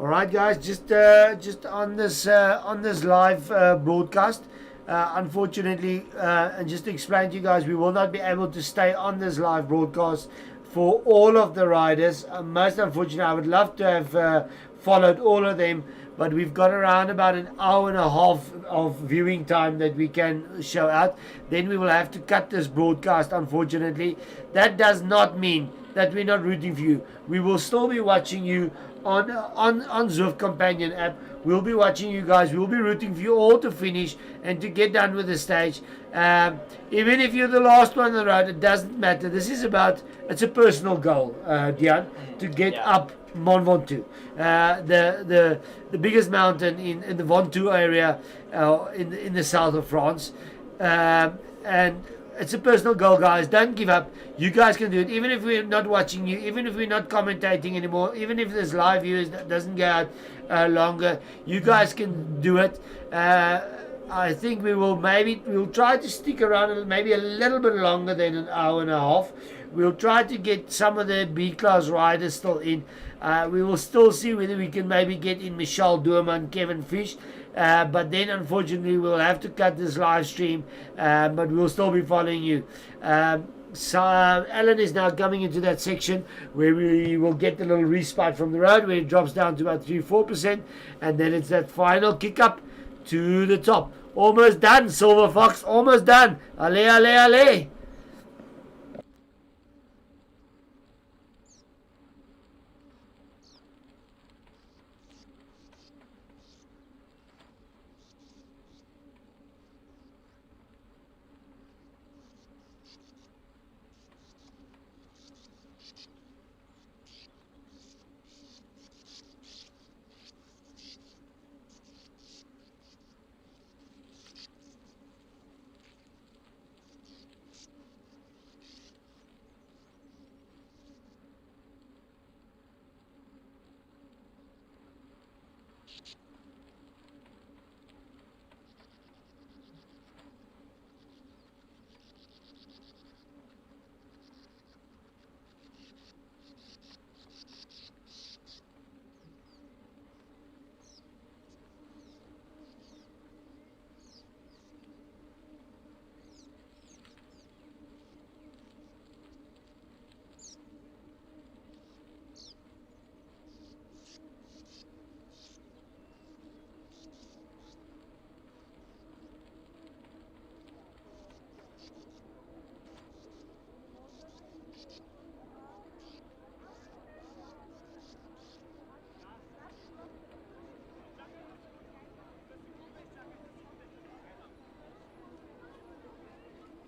All right, guys, just on this live broadcast. Unfortunately, and just to explain to you guys, we will not be able to stay on this live broadcast for all of the riders. Most unfortunately, I would love to have followed all of them, but we've got around about an hour and a half of viewing time that we can show out. Then we will have to cut this broadcast, unfortunately. That does not mean that we're not rooting for you. We will still be watching you on Zwift Companion app. We'll be watching you guys. We'll be rooting for you all to finish and to get done with the stage. Even if you're the last one on the road, it doesn't matter. This is it's a personal goal, Dion, to get up Mont Ventoux, the biggest mountain in the Ventoux area in the south of France. And it's a personal goal, guys. Don't give up. You guys can do it. Even if we're not watching you, even if we're not commentating anymore, even if this live viewers doesn't go out longer, you guys can do it. I think we'll try to stick around maybe a little bit longer than an hour and a half. We'll try to get some of the B-class riders still in. We will still see whether we can maybe get in Michel Doorman, Kevin Fish. But then, unfortunately, we'll have to cut this live stream. But we'll still be following you. So Allan is now coming into that section where we will get the little respite from the road, where it drops down to about 3-4%. And then it's that final kick up to the top. Almost done, Silver Fox. Almost done. Allez, allez, allez.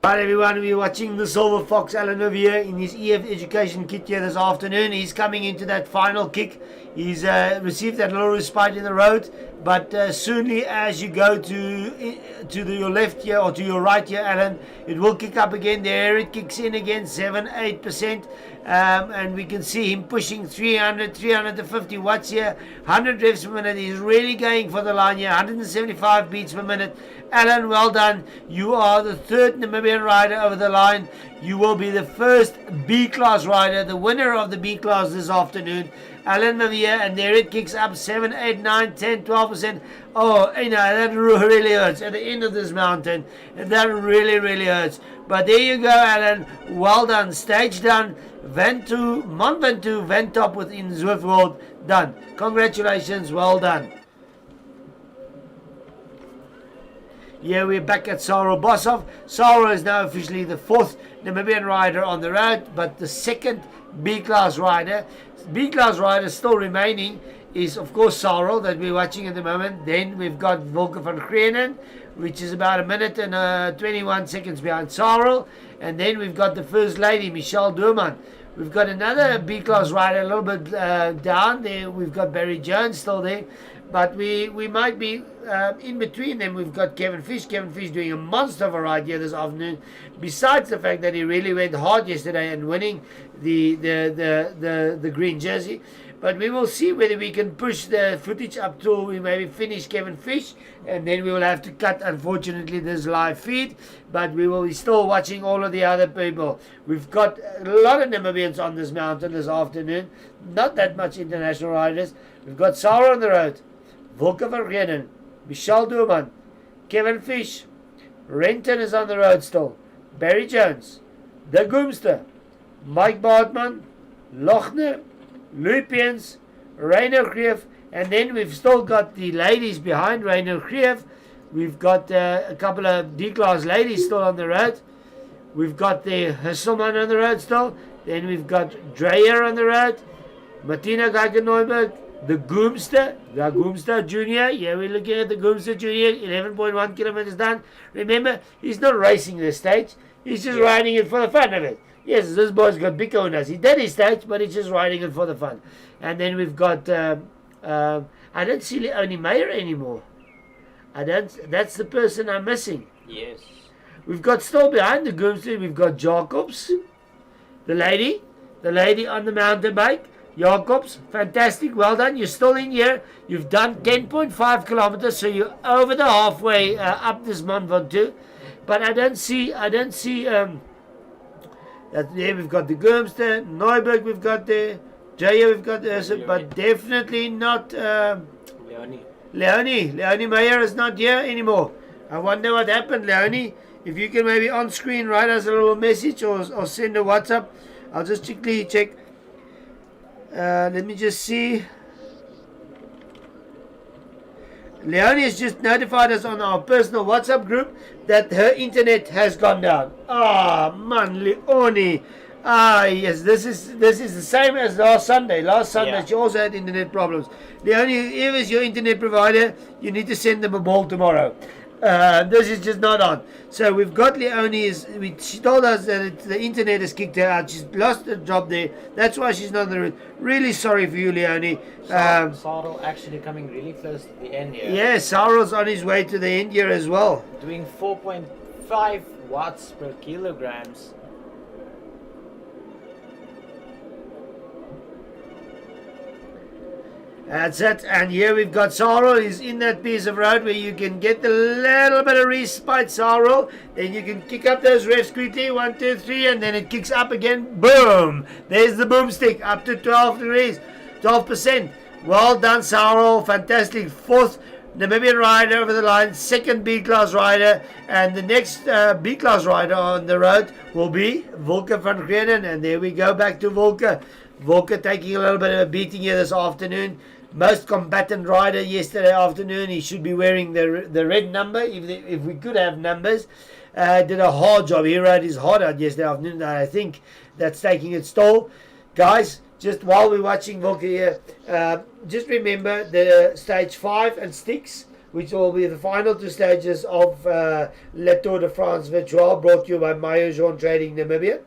Right, everyone, we're watching the Silver Fox Allan over here in his EF education kit here this afternoon. He's coming into that final kick. He's received that little respite in the road, but soonly as you go to your left here or to your right here, Allan, it will kick up again. There it kicks in again, 7-8%. And we can see him pushing 350 watts here, 100 revs per minute. He's really going for the line here, 175 beats per minute. Allan, well done. You are the third Namibian rider over the line. You will be the first B-class rider, the winner of the B-class this afternoon. Allan Mavia, and there it kicks up 7, 8, 9, 10, 12%. Oh, you know, that really hurts at the end of this mountain. That really hurts. But there you go, Allan. Well done. Stage done. Mont Ventoux, Ven-Top within Zwift World. Done. Congratulations. Well done. Yeah, we're back at Sarel Boshoff. Sarel is now officially the fourth Namibian rider on the road, but the second B-class rider. B-class rider still remaining is, of course, Sarel that we're watching at the moment. Then we've got Wilke van Greenen, which is about 1 minute and 21 seconds behind Sarel. And then we've got the First Lady, Michel Doorman. We've got another B-class rider a little bit down there. We've got Barry Jones still there. But we might be in between them. We've got Kevin Fish. Kevin Fish doing a monster of a ride here this afternoon. Besides the fact that he really went hard yesterday and winning the green jersey. But we will see whether we can push the footage up till we maybe finish Kevin Fish, and then we will have to cut, unfortunately, this live feed. But we will be still watching all of the other people. We've got a lot of Namibians on this mountain this afternoon. Not that much international riders. We've got Sarel on the road, Wilke van Renen, Michel Doorman, Kevin Fish, Renton is on the road still, Barry Jones, the Goomster, Mike Bartman, Lochner, Lupiens, Rainer Greef, and then we've still got the ladies behind Rainer Greef. We've got a couple of D-class ladies still on the road. We've got the Hesselman on the road still. Then we've got Dreyer on the road, Martina Geiger-Neuberg, the Goomster Junior. Yeah, we're looking at the Goomster Junior, 11.1 kilometers done. Remember, he's not racing this stage. He's just riding it for the fun of it. Yes, this boy's got big owners. He did his stage, but he's just riding it for the fun. And then we've got, I don't see Leonie Meyer anymore. That's the person I'm missing. Yes. We've got still behind the Goomster, we've got Jacobs, the lady on the mountain bike. Jacobs, fantastic, well done. You're still in here. You've done 10.5 kilometers, so you're over the halfway up this Mont Ventoux. But I don't see that there. We've got the Goomster, Neuberg we've got there, Jaya we've got there, but definitely not Leonie Meyer is not here anymore. I wonder what happened, Leonie. If you can maybe on screen write us a little message or send a WhatsApp. I'll just quickly check. Let me just see. Leonie has just notified us on our personal WhatsApp group that her internet has gone down. Ah, man, Leonie. Ah, yes, this is the same as last Sunday. Last Sunday she also had internet problems. Leonie, whoever is your internet provider, you need to send them a ball tomorrow. This is just not on. So we've got Leonie. She told us that the internet has kicked her out. She's lost her job there. That's why she's not on the route. Really sorry for you, Leonie. Sarel actually coming really close to the end here. Yeah, Sarel's on his way to the end here as well. Doing 4.5 watts per kilograms. That's it, and here we've got Sarel. He's in that piece of road where you can get a little bit of respite, Sarel. Then you can kick up those refs quickly, 1, 2, 3, and then it kicks up again. Boom! There's the boomstick, up to 12 degrees, 12%. Well done, Sarel. Fantastic. 4th Namibian rider over the line, 2nd B-class rider, and the next B-class rider on the road will be Wilke van Renen. And there we go, back to Wilke. Wilke taking a little bit of a beating here this afternoon. Most combatant rider yesterday afternoon. He should be wearing the red number if we could have numbers. Did a hard job. He rode his heart out yesterday afternoon. I think that's taking its toll. Guys, just while we're watching Wilke here, just remember the stage 5 and 6, which will be the final 2 stages of Le Tour de France Virtual, brought to you by Mayo Jean Trading Namibia,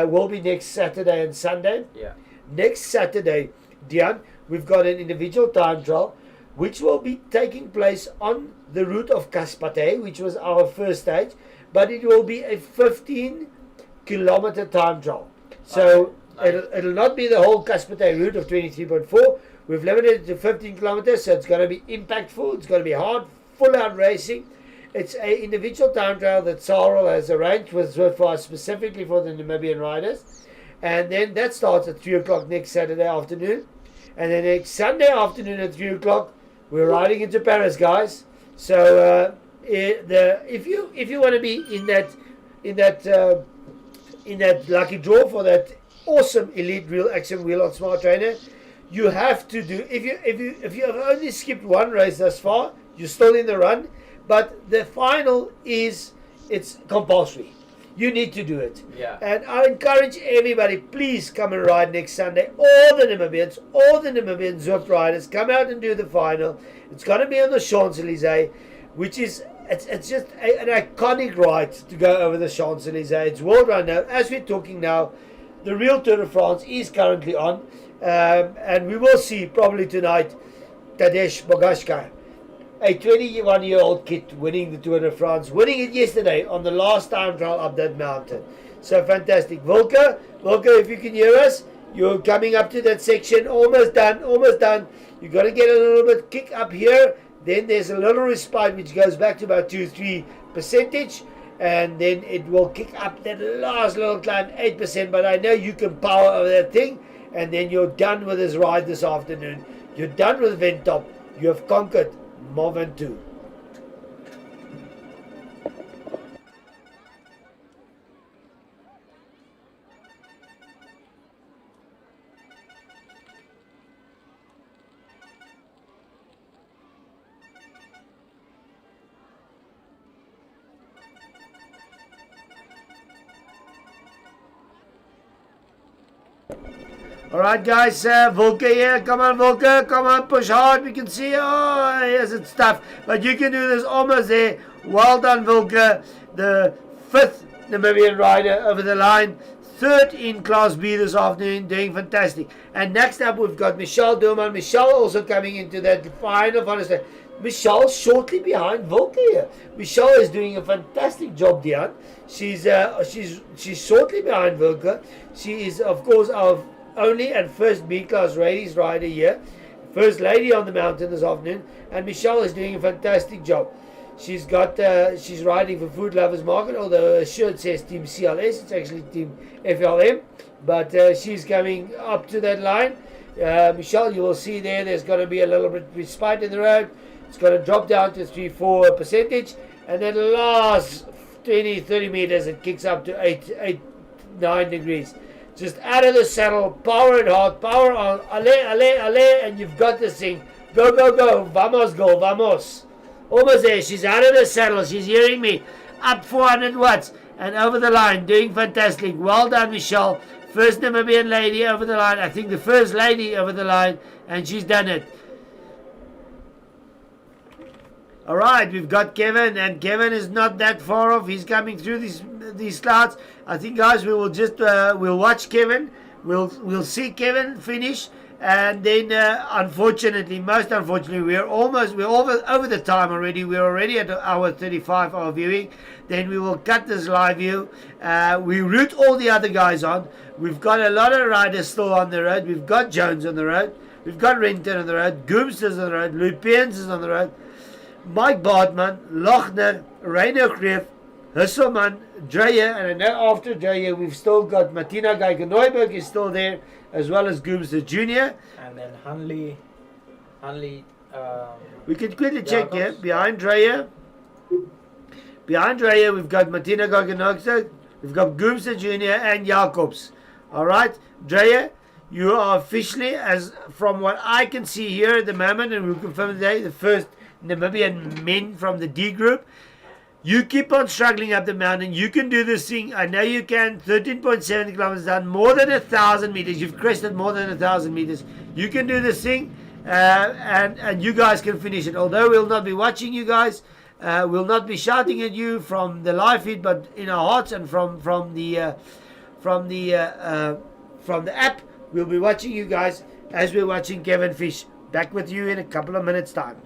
will be next Saturday and Sunday. Yeah. Next Saturday, Dion, we've got an individual time trial which will be taking place on the route of Kaspate, which was our first stage, but it will be a 15-kilometer time trial. So it'll not be the whole Kaspate route of 23.4. We've limited it to 15 kilometers, so it's going to be impactful. It's going to be hard, full-out racing. It's an individual time trial that Sarel has arranged with Zwifters specifically for the Namibian riders. And then that starts at 3 o'clock next Saturday afternoon. And then next Sunday afternoon at 3 o'clock, we're riding into Paris, guys. So if you want to be in that lucky draw for that awesome elite real action wheel on Smart Trainer, you have to do. If you have only skipped one race thus far, you're still in the run. But the final it's compulsory. You need to do it. Yeah. And I encourage everybody, please come and ride next Sunday. All the Namibian Zwift riders, come out and do the final. It's going to be on the Champs-Élysées, which is it's just an iconic ride to go over the Champs-Élysées. It's world run now. As we're talking now, the real Tour de France is currently on. And we will see probably tonight Tadej Pogačar, a 21-year-old kid winning the Tour de France, winning it yesterday on the last time trial up that mountain. So fantastic. Wilke, if you can hear us, You're coming up to that section. Almost done. Almost done. You got to get a little bit kick up here. Then there's a little respite which goes back to about 2-3%, and then it will kick up that last little climb 8%. But I know you can power over that thing, and then you're done with this ride this afternoon. You're done with Ven-Top. You have conquered Mont Ventoux. Alright guys, Wilke here, come on Wilke, come on, push hard, we can see, oh yes it's tough, but you can do this almost there. Well done Wilke, the 5th Namibian rider over the line, 3rd in Class B this afternoon, doing fantastic. And next up we've got Michelle Doorman, Michelle also coming into that final stage. Michelle shortly behind Wilke here. Michelle is doing a fantastic job, Dion. She's shortly behind Wilke. She is of course our only and first B-class ladies rider here, first lady on the mountain this afternoon, and Michelle is doing a fantastic job. She's riding for Food Lovers Market, although her shirt says Team CLS, it's actually Team FLM, but she's coming up to that line. Michelle, you will see there's going to be a little bit of respite in the road. It's going to drop down to 3-4%, and then the last 20-30 meters it kicks up to 8-9 degrees. Just out of the saddle, power it hard, power on, ale, and you've got this thing. Go, go, go, vamos, go, vamos. Almost there, she's out of the saddle, she's hearing me. Up 400 watts, and over the line, doing fantastic. Well done, Michelle. First Namibian lady over the line, I think the first lady over the line, and she's done it. Alright, we've got Kevin, and Kevin is not that far off. He's coming through these clouds. I think, guys, we will just we'll watch Kevin. We'll see Kevin finish, and then most unfortunately, we're over the time already. We're already at hour 35 of viewing. Then we will cut this live view. We route all the other guys on. We've got a lot of riders still on the road. We've got Jones on the road. We've got Renton on the road. Goomster's on the road. Lupiens is on the road. Mike Bartman, Lochner, Reiner Greef, Husselman, Dreyer, and I know after Dreyer we've still got Martina Geiger-Neuberg is still there, as well as Goomster Jr. And then Hanley. We can quickly check here. Behind Dreyer we've got Martina Geiger-Neuberg, we've got Goomster Jr. and Jacobs. Alright, Dreyer, you are officially, as from what I can see here at the moment, and we'll confirm today, the first Namibian men from the D group. You keep on struggling up the mountain. You can do this thing. I know you can. 13.7 kilometers down, more than 1,000 meters. You've crested more than 1,000 meters. You can do this thing, and you guys can finish it. Although we'll not be watching you guys, we'll not be shouting at you from the live feed, but in our hearts and from the app, we'll be watching you guys as we're watching Kevin fish. Back with you in a couple of minutes' time.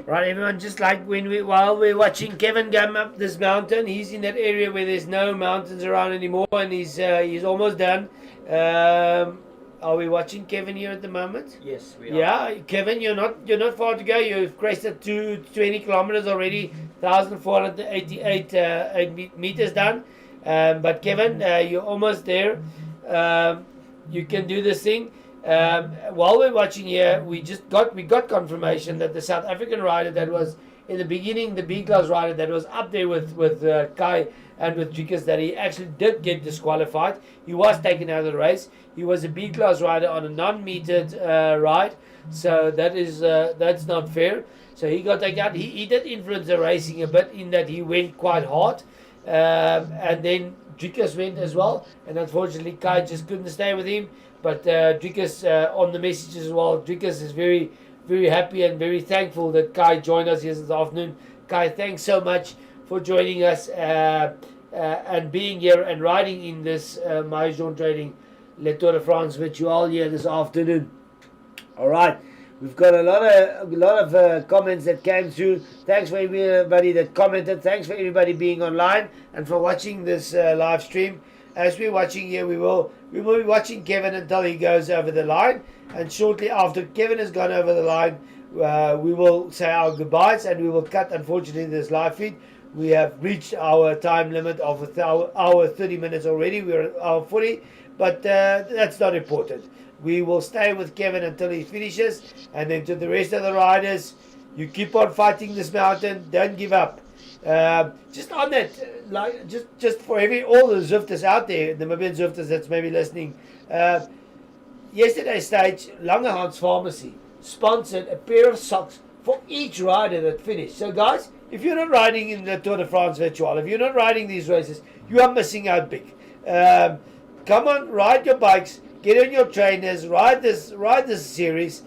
Right, everyone, just like while we're watching Kevin come up this mountain, he's in that area where there's no mountains around anymore, and he's almost done. Are we watching Kevin here at the moment? Yes, we are. Yeah, Kevin, you're not far to go. You've crested 20 kilometers already, 1,488 meters done. But Kevin, you're almost there. You can do this thing. While we're watching here, we got confirmation that the South African rider that was in the beginning, the B class rider that was up there with Kai and with Drikus, that he actually did get disqualified. He was taken out of the race. He was a B class rider on a non-metered ride, so that's not fair. So he got taken out. He did influence the racing a bit in that he went quite hard, and then Drikus went as well, and unfortunately Kai just couldn't stay with him. But Drikus on the message as well. Drikus is very, very happy and very thankful that Kai joined us here this afternoon. Kai, thanks so much for joining us and being here and riding in this Maillot Trading Le Tour de France virtual here this afternoon. All right, we've got a lot of comments that came through. Thanks for everybody that commented. Thanks for everybody being online and for watching this live stream. As we're watching here, we will be watching Kevin until he goes over the line, and shortly after Kevin has gone over the line, we will say our goodbyes and we will cut, unfortunately, this live feed. We have reached our time limit of hour 30 minutes already. We're at hour 40, but that's not important. We will stay with Kevin until he finishes, and then to the rest of the riders, you keep on fighting this mountain. Don't give up. Just on that, just for all the Zwifters out there, the Namibian Zwifters that's maybe listening, yesterday's stage, Langerhans Pharmacy sponsored a pair of socks for each rider that finished. So guys, if you're not riding in the Tour de France virtual, if you're not riding these races, you are missing out big. Come on, ride your bikes, get on your trainers, ride this series.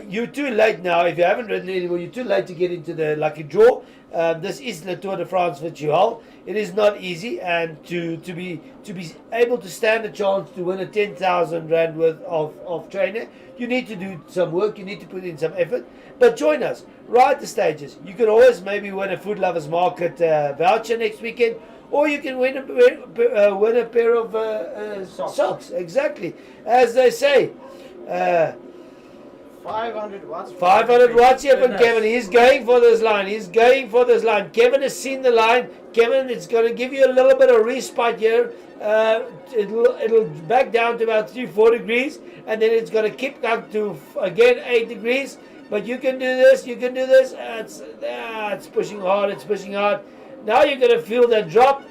You're too late now. If you haven't ridden anymore, you're too late to get into the lucky draw. This is the Tour de France virtual. It is not easy, and to be able to stand a chance to win a 10,000 rand worth of trainer, you need to do some work. You need to put in some effort. But join us. Ride the stages. You can always maybe win a Food Lovers Market voucher next weekend, or you can win a pair of socks. Exactly, as they say. 500 watts. 500 watts here from Kevin. He's going for this line. Kevin has seen the line. Kevin, it's going to give you a little bit of respite here. It'll back down to about 3-4 degrees, and then it's going to kick up to again 8 degrees. But you can do this. It's pushing hard. Now you're going to feel that drop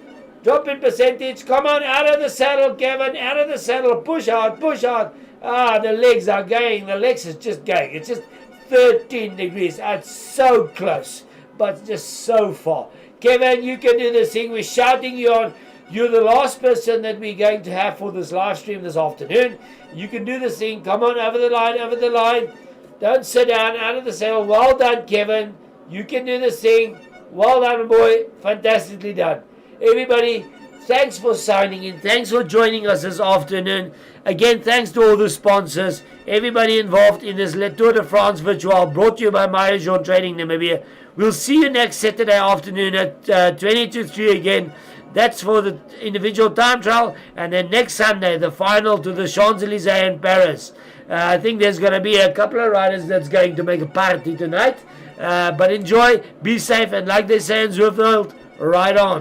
in percentage. Come on, out of the saddle, Kevin. Out of the saddle. Push hard. The legs are going. The legs is just going. It's just 13 degrees. It's so close, but just so far. Kevin, you can do this thing. We're shouting you on. You're the last person that we're going to have for this live stream this afternoon. You can do this thing. Come on, over the line. Don't sit down, out of the saddle. Well done, Kevin. You can do this thing. Well done, boy. Fantastically done. Everybody, thanks for signing in. Thanks for joining us this afternoon. Again, thanks to all the sponsors, everybody involved in this Le Tour de France virtual, brought to you by Maillot Trading Namibia. We'll see you next Saturday afternoon at 20 to 3 again. That's for the individual time trial. And then next Sunday, the final to the Champs-Élysées in Paris. I think there's going to be a couple of riders that's going to make a party tonight. But enjoy, be safe, and like they say in Zwift, ride on.